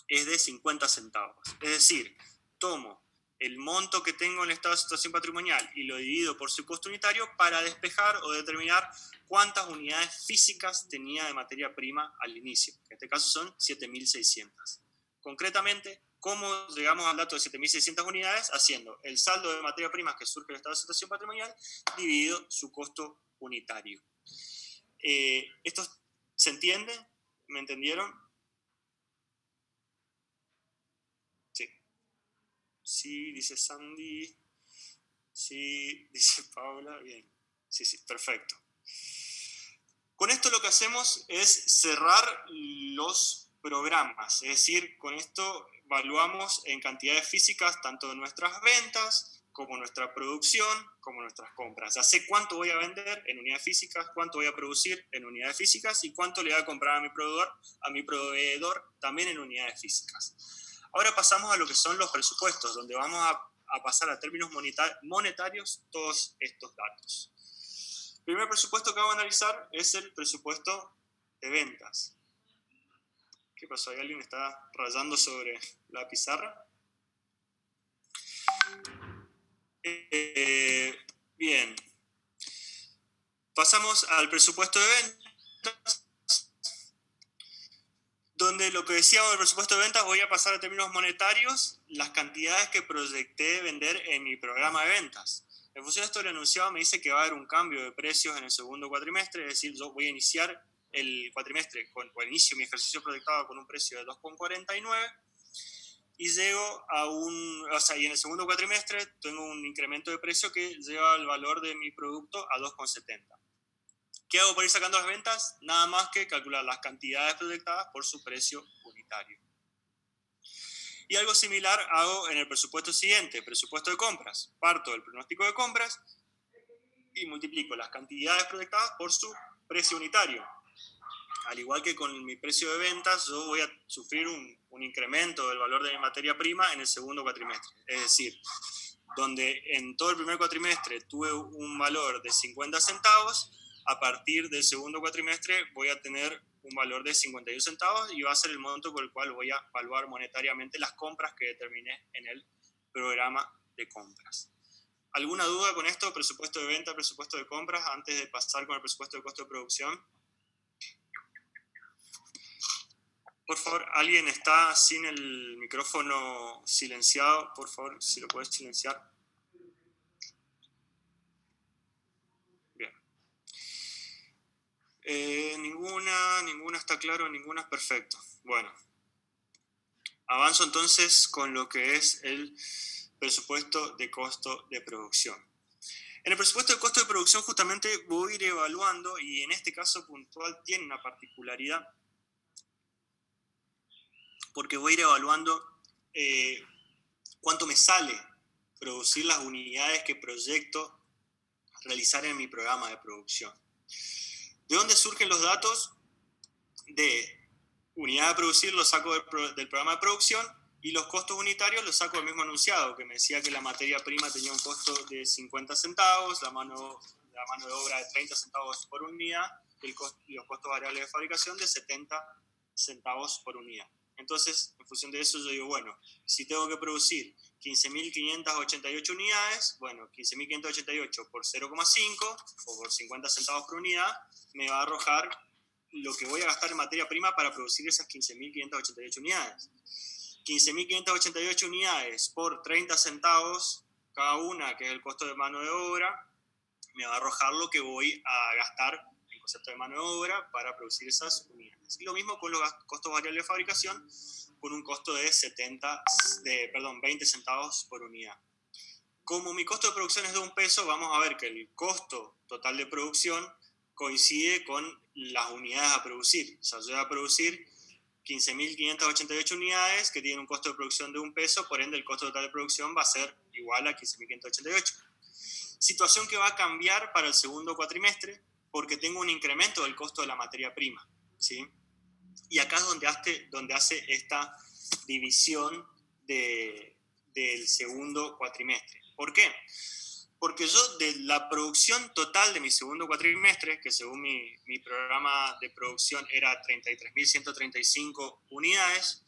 es de 50 centavos. Es decir, tomo el monto que tengo en el estado de situación patrimonial y lo divido por su costo unitario para despejar o determinar cuántas unidades físicas tenía de materia prima al inicio. En este caso son 7.600. Concretamente, ¿cómo llegamos al dato de 7.600 unidades? Haciendo el saldo de materia prima que surge del estado de situación patrimonial dividido su costo unitario. ¿Esto se entiende? ¿Me entendieron? Sí. Sí, dice Sandy. Sí, dice Paula. Bien. Sí, perfecto. Con esto lo que hacemos es cerrar los programas. Es decir, con esto evaluamos en cantidades físicas tanto nuestras ventas como nuestra producción, como nuestras compras. Ya sé cuánto voy a vender en unidades físicas, cuánto voy a producir en unidades físicas y cuánto le voy a comprar a mi proveedor también en unidades físicas. Ahora pasamos a lo que son los presupuestos, donde vamos a pasar a términos monetarios todos estos datos. El primer presupuesto que vamos a analizar es el presupuesto de ventas. ¿Qué pasó? ¿Hay alguien que está rayando sobre la pizarra? Bien. Pasamos al presupuesto de ventas, donde lo que decíamos del presupuesto de ventas voy a pasar a términos monetarios las cantidades que proyecté vender en mi programa de ventas. En función de esto, el enunciado me dice que va a haber un cambio de precios en el segundo cuatrimestre, es decir, yo voy a iniciar el cuatrimestre, inicio mi ejercicio proyectado con un precio de 2,49 y llego y en el segundo cuatrimestre tengo un incremento de precio que lleva el valor de mi producto a 2,70. ¿Qué hago para ir sacando las ventas? Nada más que calcular las cantidades proyectadas por su precio unitario. Y algo similar hago en el presupuesto siguiente, presupuesto de compras. Parto del pronóstico de compras y multiplico las cantidades proyectadas por su precio unitario. Al igual que con mi precio de ventas, yo voy a sufrir un incremento del valor de mi materia prima en el segundo cuatrimestre. Es decir, donde en todo el primer cuatrimestre tuve un valor de 50 centavos, a partir del segundo cuatrimestre voy a tener un valor de 51 centavos y va a ser el monto con el cual voy a evaluar monetariamente las compras que determiné en el programa de compras. ¿Alguna duda con esto? Presupuesto de venta, presupuesto de compras, antes de pasar con el presupuesto de costo de producción. Por favor, ¿alguien está sin el micrófono silenciado? Por favor, si lo puedes silenciar. Bien. Ninguna está claro, ninguna es perfecto. Bueno. Avanzo entonces con lo que es el presupuesto de costo de producción. En el presupuesto de costo de producción justamente voy a ir evaluando, y en este caso puntual tiene una particularidad, porque voy a ir evaluando cuánto me sale producir las unidades que proyecto realizar en mi programa de producción. ¿De dónde surgen los datos? De unidad a producir los saco del programa de producción, y los costos unitarios los saco del mismo enunciado, que me decía que la materia prima tenía un costo de 50 centavos, la mano de obra de 30 centavos por unidad, y los costos variables de fabricación de 70 centavos por unidad. Entonces, en función de eso, yo digo, bueno, si tengo que producir 15.588 unidades, bueno, 15.588 por 0,5 o por 50 centavos por unidad, me va a arrojar lo que voy a gastar en materia prima para producir esas 15.588 unidades. 15.588 unidades por 30 centavos cada una, que es el costo de mano de obra, me va a arrojar lo que voy a gastar en concepto de mano de obra para producir esas unidades. Y lo mismo con los costos variables de fabricación, con un costo de 20 centavos por unidad. Como mi costo de producción es de $1, vamos a ver que el costo total de producción coincide con las unidades a producir. O sea, yo voy a producir 15.588 unidades que tienen un costo de producción de $1, por ende el costo total de producción va a ser igual a 15.588. Situación que va a cambiar para el segundo cuatrimestre porque tengo un incremento del costo de la materia prima, ¿sí? Y acá es donde hace esta división del segundo cuatrimestre. ¿Por qué? Porque yo de la producción total de mi segundo cuatrimestre, que según mi programa de producción era 33.135 unidades,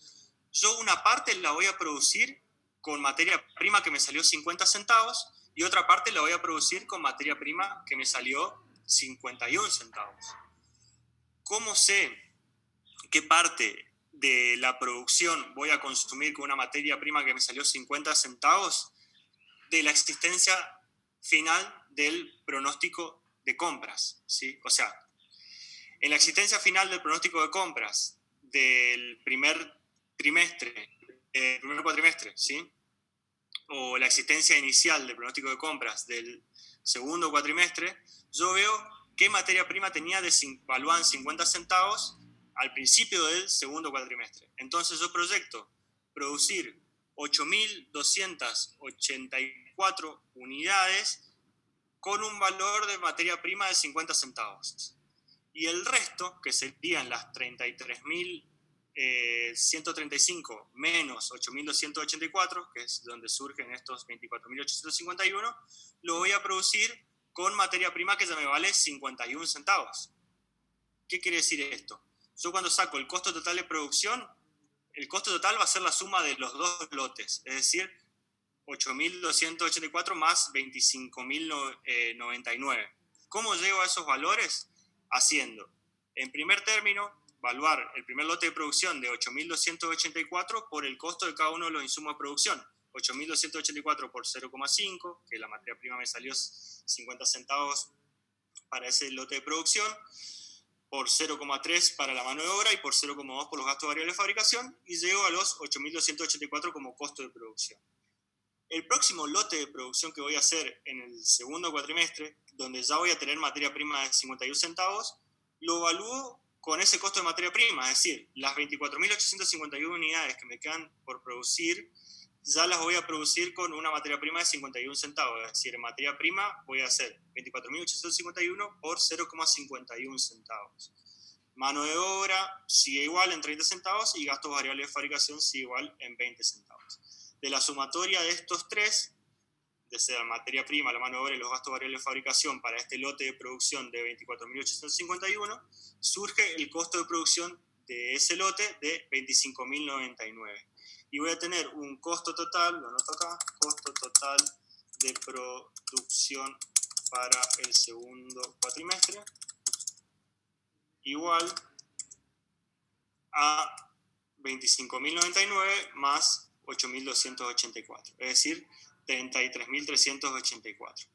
yo una parte la voy a producir con materia prima que me salió 50 centavos y otra parte la voy a producir con materia prima que me salió 51 centavos. ¿Cómo sé qué parte de la producción voy a consumir con una materia prima que me salió 50 centavos? De la existencia final del pronóstico de compras, ¿sí? O sea, en la existencia final del pronóstico de compras del primer cuatrimestre, ¿sí? O la existencia inicial del pronóstico de compras del segundo cuatrimestre, yo veo qué materia prima tenía valuada en 50 centavos al principio del segundo cuatrimestre. Entonces yo proyecto producir 8.284 unidades con un valor de materia prima de 50 centavos. Y el resto, que serían las 33.135 menos 8.284, que es donde surgen estos 24.851, lo voy a producir con materia prima que ya me vale 51 centavos. ¿Qué quiere decir esto? Yo cuando saco el costo total de producción, el costo total va a ser la suma de los dos lotes, es decir, 8.284 más 25.099. ¿Cómo llego a esos valores? Haciendo, en primer término, evaluar el primer lote de producción de 8.284 por el costo de cada uno de los insumos de producción. 8.284 por 0,5, que la materia prima me salió 50 centavos para ese lote de producción, por 0,3 para la mano de obra y por 0,2 por los gastos variables de fabricación, y llego a los 8.284 como costo de producción. El próximo lote de producción que voy a hacer en el segundo cuatrimestre, donde ya voy a tener materia prima de 51 centavos, lo evalúo con ese costo de materia prima, es decir, las 24.851 unidades que me quedan por producir, ya las voy a producir con una materia prima de 51 centavos, es decir, en materia prima voy a hacer 24.851 por 0,51 centavos. Mano de obra sigue igual en 30 centavos y gastos variables de fabricación sigue igual en 20 centavos. De la sumatoria de estos tres, desde la materia prima, la mano de obra y los gastos variables de fabricación para este lote de producción de 24.851, surge el costo de producción de ese lote de 25.099. Y voy a tener un costo total, lo anoto acá, costo total de producción para el segundo cuatrimestre, igual a 25.099 más 8.284, es decir, 33.384.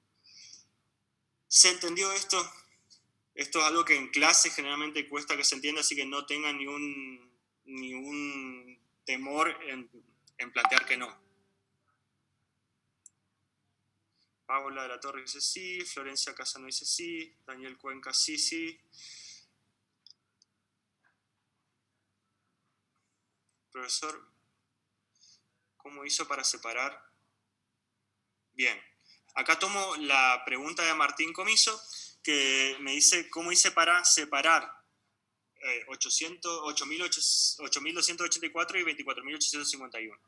¿Se entendió esto? Esto es algo que en clase generalmente cuesta que se entienda, así que no tengan ni un temor en plantear que no. Paola de la Torre dice sí, Florencia Casano dice sí, Daniel Cuenca sí. Profesor, ¿cómo hizo para separar? Bien. Acá tomo la pregunta de Martín Comiso, que me dice cómo hice para separar 8.284 y 24.851.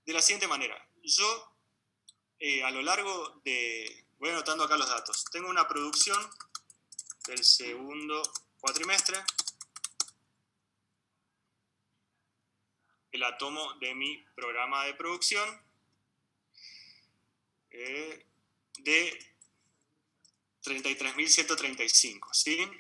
De la siguiente manera. Yo, a lo largo de... Voy anotando acá los datos. Tengo una producción del segundo cuatrimestre, que la tomo de mi programa de producción, de 33.135, ¿sí?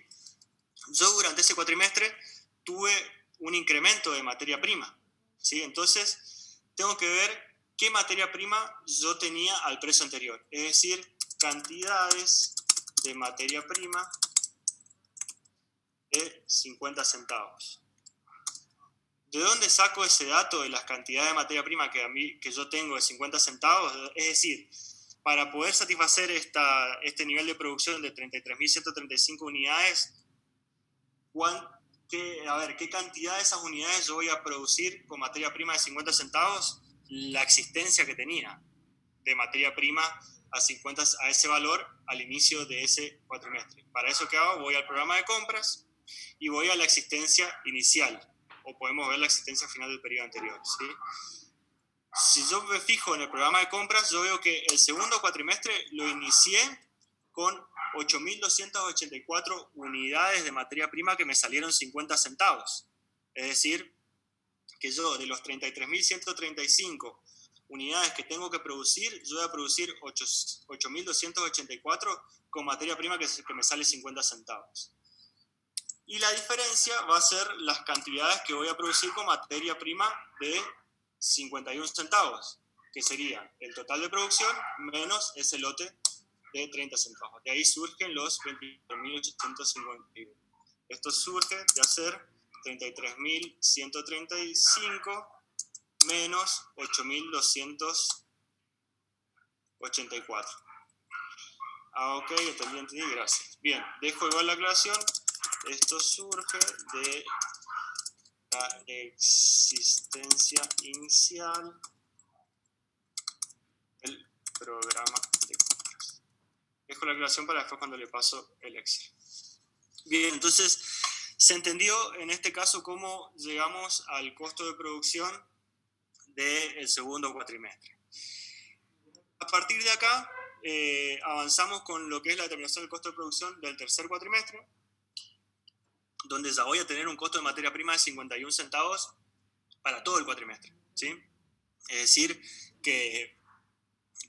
Yo durante ese cuatrimestre tuve un incremento de materia prima, ¿sí? Entonces, tengo que ver qué materia prima yo tenía al precio anterior, es decir, cantidades de materia prima de 50 centavos. ¿De dónde saco ese dato de las cantidades de materia prima que yo tengo de 50 centavos? Es decir, para poder satisfacer este nivel de producción de 33.135 unidades, ¿qué cantidad de esas unidades yo voy a producir con materia prima de 50 centavos? La existencia que tenía de materia prima a ese valor al inicio de ese cuatrimestre. Para eso, ¿qué hago? Voy al programa de compras y voy a la existencia inicial, o podemos ver la existencia final del periodo anterior, ¿sí? Si yo me fijo en el programa de compras, yo veo que el segundo cuatrimestre lo inicié con 8.284 unidades de materia prima que me salieron 50 centavos. Es decir, que yo de los 33.135 unidades que tengo que producir, yo voy a producir 8.284 con materia prima que me sale 50 centavos. Y la diferencia va a ser las cantidades que voy a producir con materia prima de 51 centavos, que sería el total de producción menos ese lote de 30 centavos. De ahí surgen los 23.851. Esto surge de hacer 33.135 menos 8.284. Ok, entendí, gracias. Bien, dejo igual la aclaración. Esto surge de la existencia inicial del programa de compras. Dejo la aclaración para después cuando le paso el Excel. Bien, entonces, ¿se entendió en este caso cómo llegamos al costo de producción del segundo cuatrimestre? A partir de acá, avanzamos con lo que es la determinación del costo de producción del tercer cuatrimestre, donde ya voy a tener un costo de materia prima de 51 centavos para todo el cuatrimestre, ¿sí? Es decir, que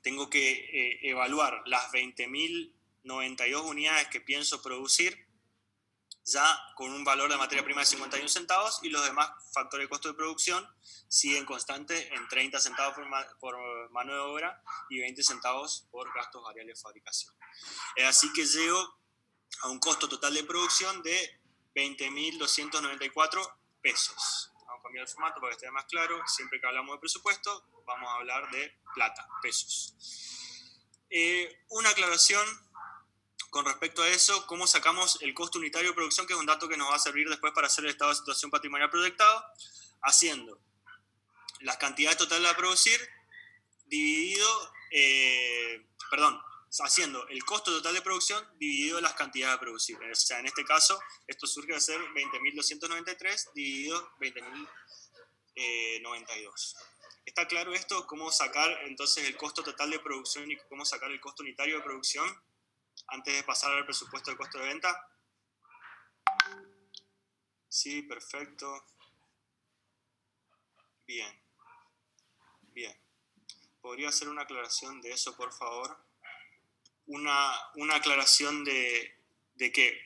tengo que evaluar las 20.092 unidades que pienso producir ya con un valor de materia prima de 51 centavos y los demás factores de costo de producción siguen constantes en 30 centavos por mano de obra y 20 centavos por gastos variables de fabricación. Es así que llego a un costo total de producción de 20.294 pesos. Vamos a cambiar el formato para que esté más claro. Siempre que hablamos de presupuesto, vamos a hablar de plata, pesos. Una aclaración con respecto a eso, cómo sacamos el costo unitario de producción, que es un dato que nos va a servir después para hacer el estado de situación patrimonial proyectado, haciendo las cantidades totales a producir dividido, haciendo el costo total de producción dividido las cantidades a producir. O sea, en este caso, esto surge de ser 20.293 dividido 20.092. ¿Está claro esto? ¿Cómo sacar entonces el costo total de producción y cómo sacar el costo unitario de producción antes de pasar al presupuesto de costo de venta? Sí, perfecto. Bien. Bien. ¿Podría hacer una aclaración de eso, por favor? Una aclaración de que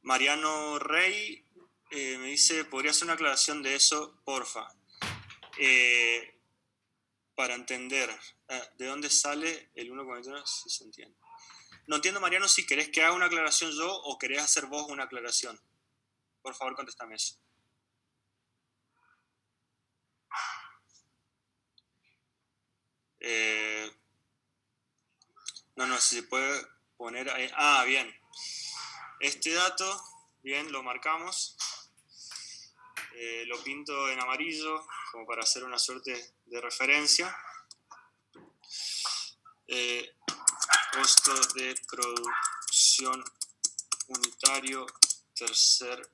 Mariano Rey me dice, ¿podría hacer una aclaración de eso, porfa? Para entender de dónde sale el 1,41, si se entiende. No entiendo, Mariano, si querés que haga una aclaración yo o querés hacer vos una aclaración. Por favor, contéstame eso. No, si se puede poner ahí. Bien. Este dato, bien, lo marcamos. Lo pinto en amarillo como para hacer una suerte de referencia. Costo de producción unitario tercer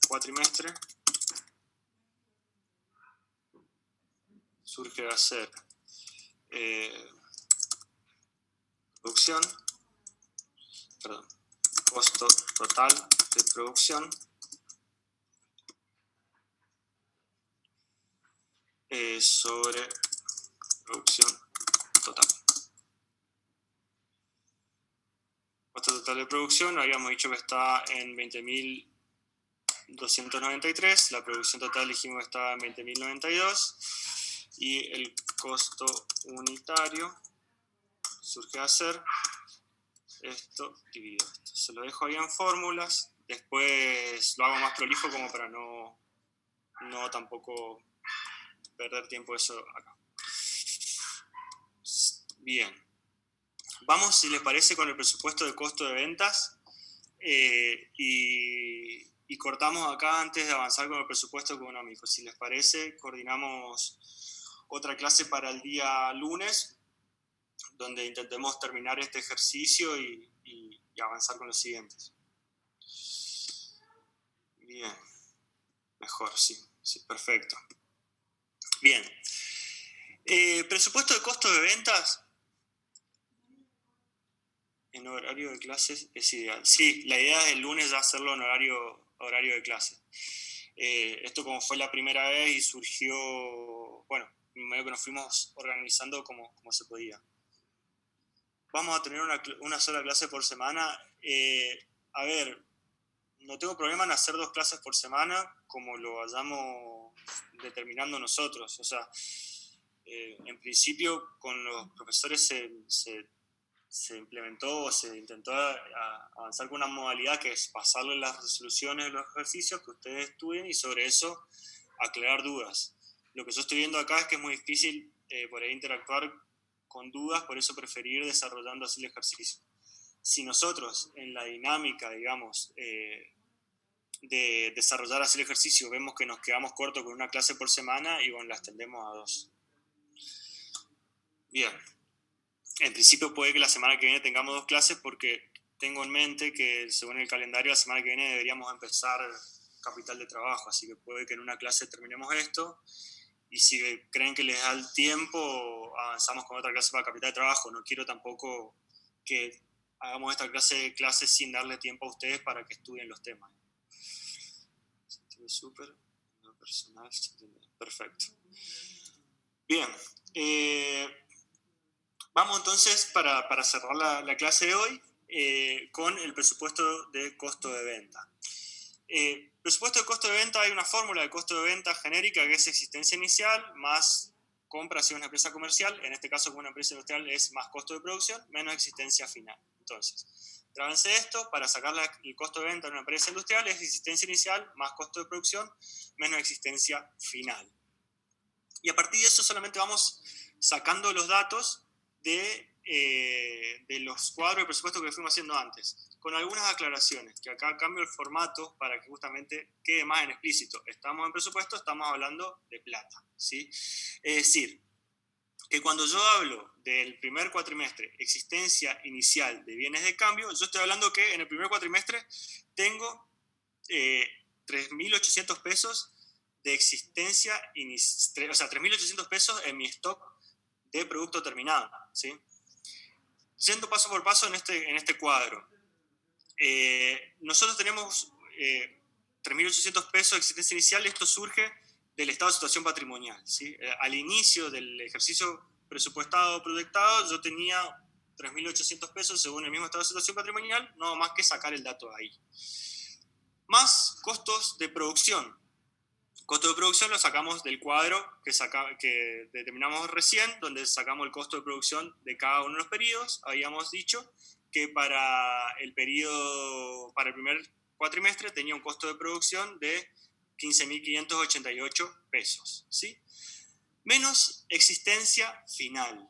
cuatrimestre surge a ser costo total de producción sobre producción total. Costo total de producción, habíamos dicho que está en 20.293, la producción total dijimos que estaba en 20.092 y el costo unitario surge a ser esto dividido esto. Se lo dejo ahí en fórmulas, después lo hago más prolijo como para no tampoco perder tiempo eso acá. Bien. Vamos, si les parece, con el presupuesto de costo de ventas y cortamos acá antes de avanzar con el presupuesto económico. Si les parece, coordinamos otra clase para el día lunes, donde intentemos terminar este ejercicio y avanzar con los siguientes. Bien, mejor, sí, perfecto. Bien, presupuesto de costo de ventas en horario de clases es ideal. Sí, la idea es el lunes ya hacerlo en horario de clase. Esto como fue la primera vez y surgió, bueno, medio que nos fuimos organizando como se podía. Vamos a tener una sola clase por semana. A ver, no tengo problema en hacer 2 clases por semana como lo vayamos determinando nosotros. O sea, en principio con los profesores se implementó o se intentó avanzar con una modalidad que es pasarles las resoluciones de los ejercicios que ustedes estudien y sobre eso aclarar dudas. Lo que yo estoy viendo acá es que es muy difícil por ahí interactuar con dudas, por eso preferí ir desarrollando así el ejercicio. Si nosotros en la dinámica, digamos, de desarrollar así el ejercicio vemos que nos quedamos cortos con una clase por semana y bueno, la extendemos a 2. Bien. En principio puede que la semana que viene tengamos 2 clases porque tengo en mente que según el calendario la semana que viene deberíamos empezar capital de trabajo, así que puede que en una clase terminemos esto y si creen que les da el tiempo avanzamos con otra clase para capital de trabajo. No quiero tampoco que hagamos esta clase de clases sin darle tiempo a ustedes para que estudien los temas. Súper, personal, perfecto. Bien. Vamos entonces, para cerrar la clase de hoy, con el presupuesto de costo de venta. Presupuesto de costo de venta, hay una fórmula de costo de venta genérica que es existencia inicial más compra si es una empresa comercial, en este caso como una empresa industrial es más costo de producción menos existencia final. Entonces, trábense esto, para sacar el costo de venta de una empresa industrial es existencia inicial más costo de producción menos existencia final. Y a partir de eso solamente vamos sacando los datos de los cuadros de presupuesto que fuimos haciendo antes, con algunas aclaraciones, que acá cambio el formato para que justamente quede más en explícito. Estamos en presupuesto, estamos hablando de plata, ¿sí? Es decir, que cuando yo hablo del primer cuatrimestre, existencia inicial de bienes de cambio, yo estoy hablando que en el primer cuatrimestre tengo 3.800 pesos de existencia inicial, o sea, 3.800 pesos en mi stock de producto terminado, ¿sí? Yendo paso por paso en este cuadro. Nosotros tenemos 3.800 pesos de existencia inicial, esto surge del estado de situación patrimonial, ¿sí? Al inicio del ejercicio presupuestado, proyectado, yo tenía 3.800 pesos según el mismo estado de situación patrimonial, no más que sacar el dato de ahí. Más costos de producción. Costo de producción lo sacamos del cuadro que determinamos recién, donde sacamos el costo de producción de cada uno de los periodos. Habíamos dicho que para el primer cuatrimestre tenía un costo de producción de 15.588 pesos, ¿sí? Menos existencia final.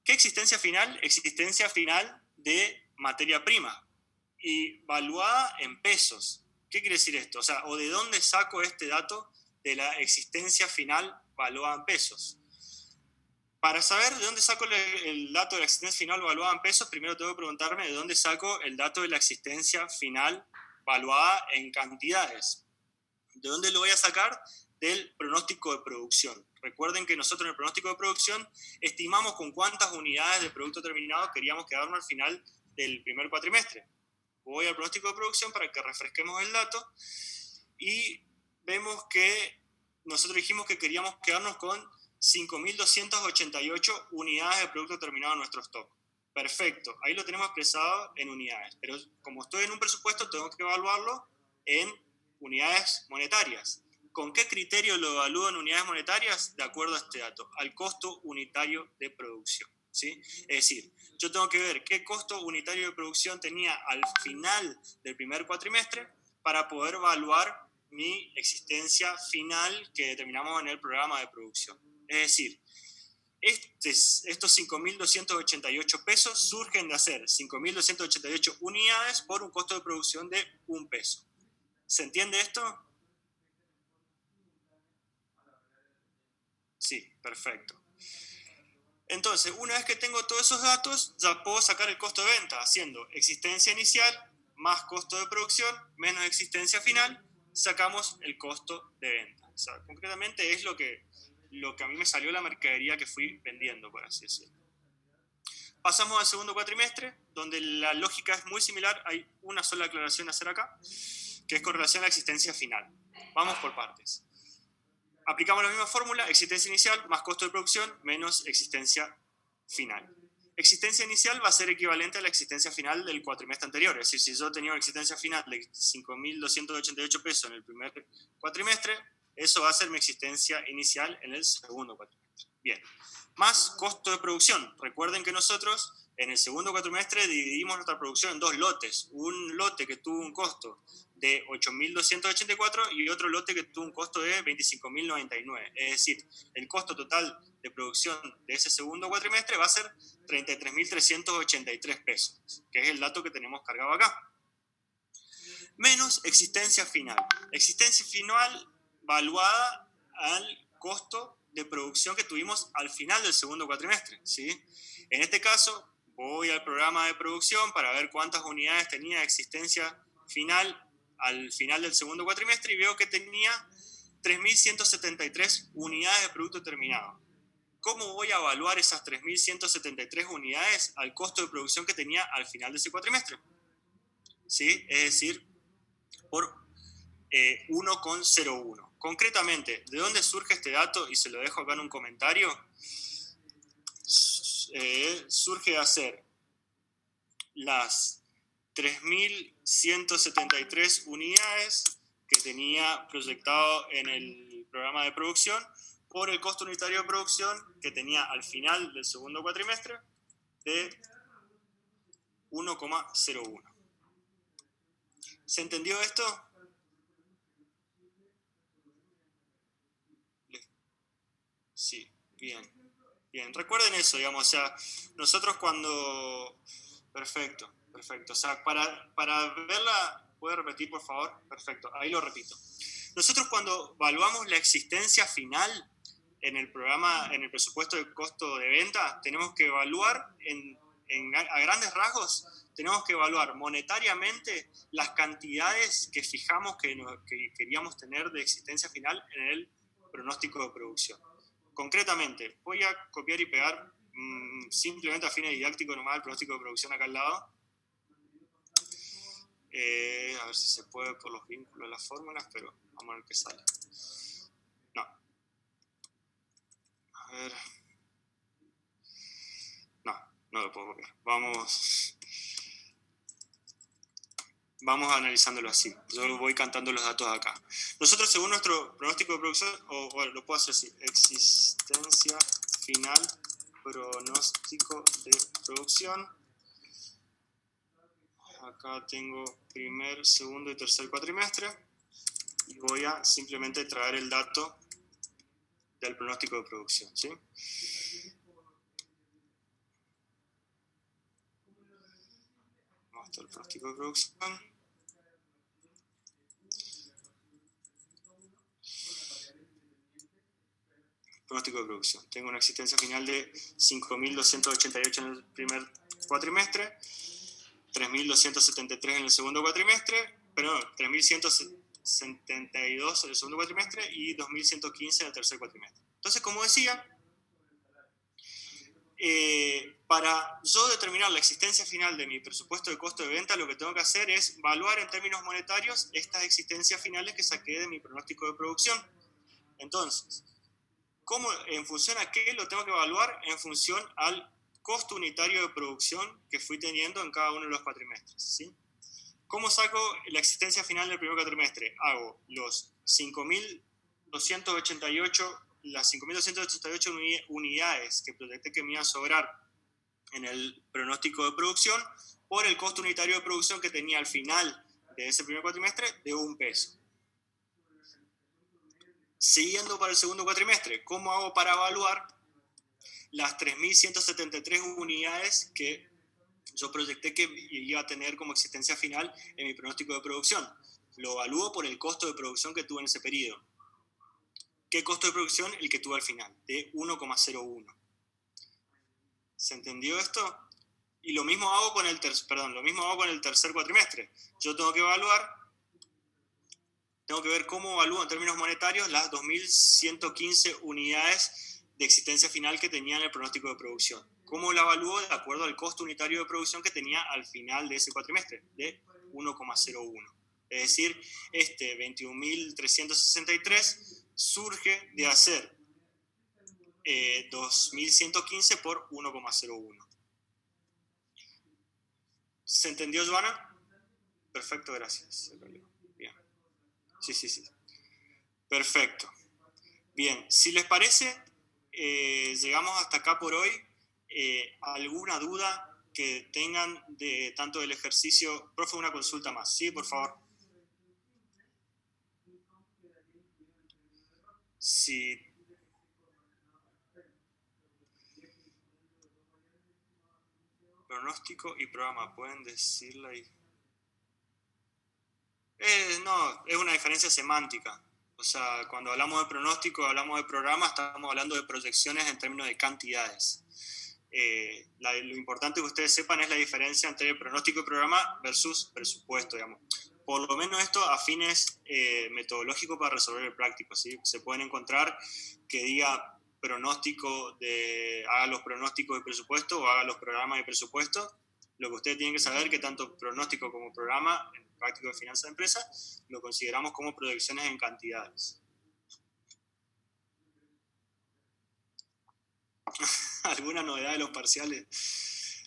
¿Qué existencia final? Existencia final de materia prima y valuada en pesos. ¿Qué quiere decir esto? O sea, ¿o de dónde saco este dato de la existencia final valuada en pesos? Para saber de dónde saco el dato de la existencia final valuada en pesos, primero tengo que preguntarme de dónde saco el dato de la existencia final valuada en cantidades. ¿De dónde lo voy a sacar? Del pronóstico de producción. Recuerden que nosotros en el pronóstico de producción estimamos con cuántas unidades de producto terminado queríamos quedarnos al final del primer cuatrimestre. Voy al pronóstico de producción para que refresquemos el dato y vemos que nosotros dijimos que queríamos quedarnos con 5.288 unidades de producto terminado en nuestro stock. Perfecto, ahí lo tenemos expresado en unidades, pero como estoy en un presupuesto tengo que evaluarlo en unidades monetarias. ¿Con qué criterio lo evalúo en unidades monetarias? De acuerdo a este dato, al costo unitario de producción, ¿sí? Es decir, yo tengo que ver qué costo unitario de producción tenía al final del primer cuatrimestre para poder evaluar mi existencia final que determinamos en el programa de producción. Es decir, estos 5.288 pesos surgen de hacer 5.288 unidades por un costo de producción de 1 peso. ¿Se entiende esto? Sí, perfecto. Entonces, una vez que tengo todos esos datos, ya puedo sacar el costo de venta haciendo existencia inicial más costo de producción menos existencia final, sacamos el costo de venta. O sea, concretamente es lo que a mí me salió la mercadería que fui vendiendo, por así decirlo. Pasamos al segundo cuatrimestre, donde la lógica es muy similar. Hay una sola aclaración a hacer acá, que es con relación a la existencia final. Vamos por partes. Aplicamos la misma fórmula, existencia inicial más costo de producción menos existencia final. Existencia inicial va a ser equivalente a la existencia final del cuatrimestre anterior. Es decir, si yo tenía una existencia final de 5.288 pesos en el primer cuatrimestre, eso va a ser mi existencia inicial en el segundo cuatrimestre. Bien. Más costo de producción. Recuerden que nosotros en el segundo cuatrimestre dividimos nuestra producción en 2 lotes. Un lote que tuvo un costo de 8.284 y otro lote que tuvo un costo de 25.099. Es decir, el costo total de producción de ese segundo cuatrimestre va a ser 33.383 pesos, que es el dato que tenemos cargado acá. Menos existencia final. Existencia final valuada al costo de producción que tuvimos al final del segundo cuatrimestre, ¿sí? En este caso, voy al programa de producción para ver cuántas unidades tenía de existencia final al final del segundo cuatrimestre y veo que tenía 3.173 unidades de producto terminado. ¿Cómo voy a evaluar esas 3.173 unidades al costo de producción que tenía al final de ese cuatrimestre? ¿Sí? Es decir, por 1,01. Concretamente, ¿de dónde surge este dato? Y se lo dejo acá en un comentario. Surge de hacer las 3.173 unidades que tenía proyectado en el programa de producción por el costo unitario de producción que tenía al final del segundo cuatrimestre de 1,01. ¿Se entendió esto? Sí, bien. Bien, recuerden eso, digamos, o sea, nosotros cuando... Perfecto. O sea, para verla, ¿puede repetir, por favor? Perfecto, ahí lo repito. Nosotros cuando evaluamos la existencia final en el programa, en el presupuesto de costo de venta, tenemos que evaluar, a grandes rasgos, tenemos que evaluar monetariamente las cantidades que fijamos que queríamos tener de existencia final en el pronóstico de producción. Concretamente, voy a copiar y pegar simplemente a fines didácticos nomás el pronóstico de producción acá al lado. A ver si se puede por los vínculos de las fórmulas, pero vamos a ver qué sale. No. A ver. No lo puedo copiar. Vamos analizándolo así. Yo voy cantando los datos acá. Nosotros, según nuestro pronóstico de producción, bueno, lo puedo hacer así. Existencia final, pronóstico de producción. Acá tengo primer, segundo y tercer cuatrimestre. Y voy a simplemente traer el dato del pronóstico de producción, ¿sí? Vamos a el pronóstico de producción. Pronóstico de producción. Tengo una existencia final de 5.288 en el primer cuatrimestre, 3.273 en el segundo cuatrimestre, perdón, 3.172 en el segundo cuatrimestre y 2.115 en el tercer cuatrimestre. Entonces, como decía, para yo determinar la existencia final de mi presupuesto de costo de venta, lo que tengo que hacer es evaluar en términos monetarios estas existencias finales que saqué de mi pronóstico de producción. Entonces, ¿en función a qué lo tengo que evaluar? En función al costo unitario de producción que fui teniendo en cada uno de los cuatrimestres, ¿sí? ¿Cómo saco la existencia final del primer cuatrimestre? Hago las 5.288 unidades que proyecté que me iba a sobrar en el pronóstico de producción por el costo unitario de producción que tenía al final de ese primer cuatrimestre de $1. Siguiendo para el segundo cuatrimestre, ¿cómo hago para evaluar las 3.173 unidades que yo proyecté que iba a tener como existencia final en mi pronóstico de producción? Lo evalúo por el costo de producción que tuve en ese periodo. ¿Qué costo de producción? El que tuve al final, de 1,01. ¿Se entendió esto? Y lo mismo hago con el tercer cuatrimestre. Yo tengo que ver cómo evalúo en términos monetarios las 2.115 unidades de existencia final que tenía en el pronóstico de producción. ¿Cómo la evalúo? De acuerdo al costo unitario de producción que tenía al final de ese cuatrimestre, de 1,01. Es decir, 21.363 surge de hacer 2.115 por 1,01. ¿Se entendió, Joana? Perfecto, gracias. Bien. Sí. Perfecto. Bien, si les parece, llegamos hasta acá por hoy. ¿Alguna duda que tengan de tanto del ejercicio? Profe, una consulta más. Sí, por favor. Sí. Pronóstico y programa, ¿pueden decirla ahí? No, es una diferencia semántica. O sea, cuando hablamos de pronóstico, hablamos de programa, estamos hablando de proyecciones en términos de cantidades. Lo importante que ustedes sepan es la diferencia entre pronóstico y programa versus presupuesto, digamos. Por lo menos esto a fines metodológicos para resolver el práctico, ¿sí? Se pueden encontrar que diga pronóstico haga los pronósticos de presupuesto o haga los programas de presupuesto. Lo que ustedes tienen que saber es que tanto pronóstico como programa en práctico de finanzas de empresa lo consideramos como proyecciones en cantidades. ¿Alguna novedad de los parciales?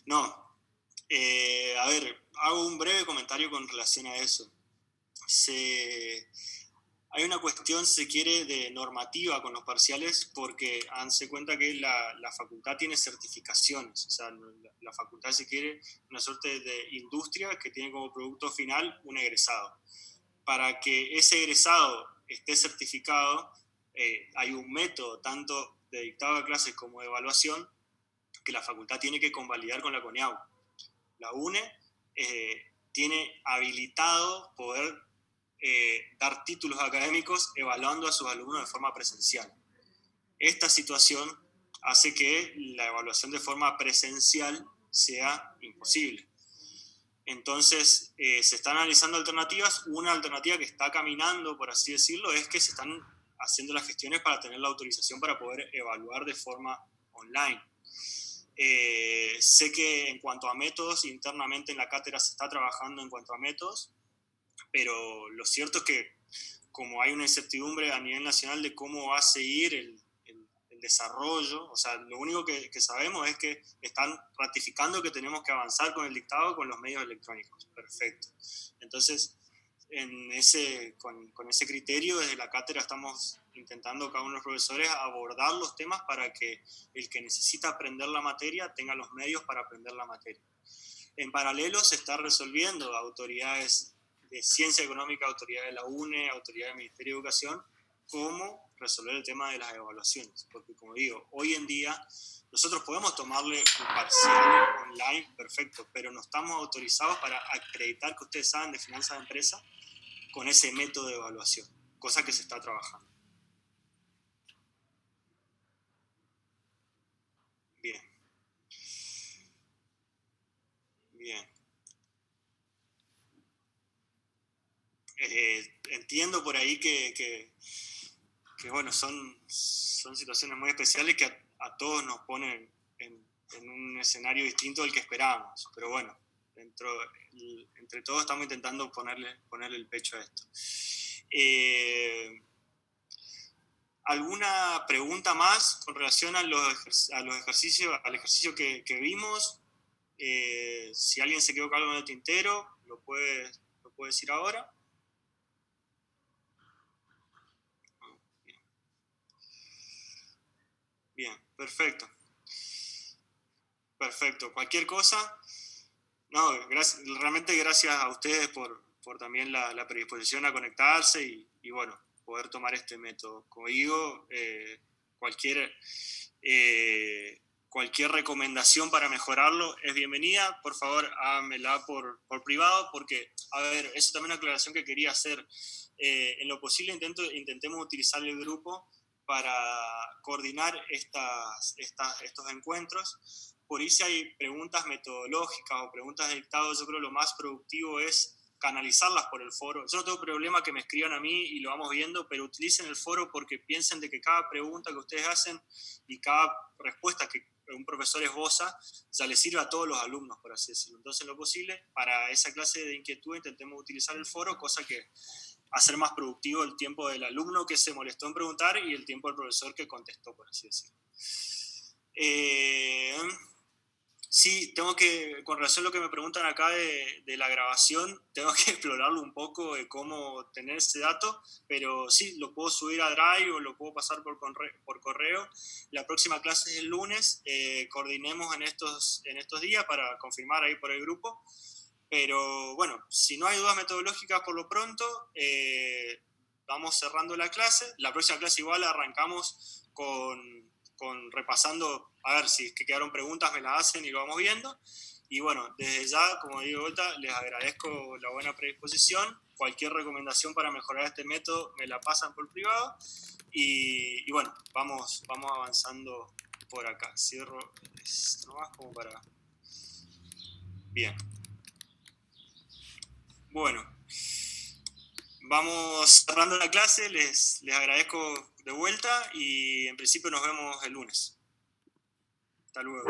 No. A ver, hago un breve comentario con relación a eso. Hay una cuestión, si se quiere, de normativa con los parciales, porque háganse cuenta que la facultad tiene certificaciones. O sea, la facultad, si quiere, una suerte de industria que tiene como producto final un egresado. Para que ese egresado esté certificado, hay un método tanto de dictado de clases como de evaluación que la facultad tiene que convalidar con la CONEAU. La UNE tiene habilitado poder dar títulos académicos evaluando a sus alumnos de forma presencial. Esta situación hace que la evaluación de forma presencial sea imposible. Entonces, se están analizando alternativas. Una alternativa que está caminando, por así decirlo, es que se están haciendo las gestiones para tener la autorización para poder evaluar de forma online. Sé que en cuanto a métodos, internamente en la cátedra se está trabajando en cuanto a métodos, pero lo cierto es que como hay una incertidumbre a nivel nacional de cómo va a seguir el desarrollo, o sea, lo único que sabemos es que están ratificando que tenemos que avanzar con el dictado con los medios electrónicos. Perfecto. Entonces, con ese criterio, desde la cátedra estamos intentando cada uno de los profesores abordar los temas para que el que necesita aprender la materia tenga los medios para aprender la materia. En paralelo se está resolviendo autoridades de ciencia económica, autoridades de la UNE, autoridades del Ministerio de Educación, cómo resolver el tema de las evaluaciones. Porque, como digo, hoy en día nosotros podemos tomarle un parcial online, perfecto, pero no estamos autorizados para acreditar que ustedes saben de finanzas de empresa con ese método de evaluación, cosa que se está trabajando. Bien. Entiendo por ahí que bueno, son situaciones muy especiales que a todos nos ponen en un escenario distinto del que esperábamos, pero bueno, entre todos estamos intentando ponerle el pecho a esto. ¿Alguna pregunta más con relación a los ejercicios, al ejercicio que vimos? Si alguien se quedó con algo en el tintero, lo puede decir ahora. Bien, perfecto. Perfecto. Cualquier cosa, no, realmente gracias a ustedes por también la predisposición a conectarse y bueno, poder tomar este método. Como digo, cualquier recomendación para mejorarlo es bienvenida. Por favor, háganmela por privado, porque, a ver, eso también es una aclaración que quería hacer. En lo posible intentemos utilizar el grupo para coordinar estos encuentros. Por ahí si hay preguntas metodológicas o preguntas de dictado, yo creo que lo más productivo es canalizarlas por el foro. Yo no tengo problema que me escriban a mí y lo vamos viendo, pero utilicen el foro porque piensen de que cada pregunta que ustedes hacen y cada respuesta que un profesor esboza ya le sirve a todos los alumnos, por así decirlo. Entonces, en lo posible, para esa clase de inquietud intentemos utilizar el foro, cosa que hacer más productivo el tiempo del alumno que se molestó en preguntar y el tiempo del profesor que contestó, por así decirlo. Sí, con relación a lo que me preguntan acá de la grabación, tengo que explorarlo un poco de cómo tener ese dato, pero sí, lo puedo subir a Drive o lo puedo pasar por correo. La próxima clase es el lunes, coordinemos en estos días para confirmar ahí por el grupo. Pero bueno, si no hay dudas metodológicas por lo pronto, vamos cerrando la clase. La próxima clase igual arrancamos con repasando, a ver si es que quedaron preguntas, me las hacen y lo vamos viendo. Y bueno, desde ya, como digo vuelta, les agradezco la buena predisposición. Cualquier recomendación para mejorar este método me la pasan por privado. Y bueno, vamos avanzando por acá. Cierro esto nomás como para... Bien. Bueno, vamos cerrando la clase, les agradezco de vuelta y en principio nos vemos el lunes. Hasta luego.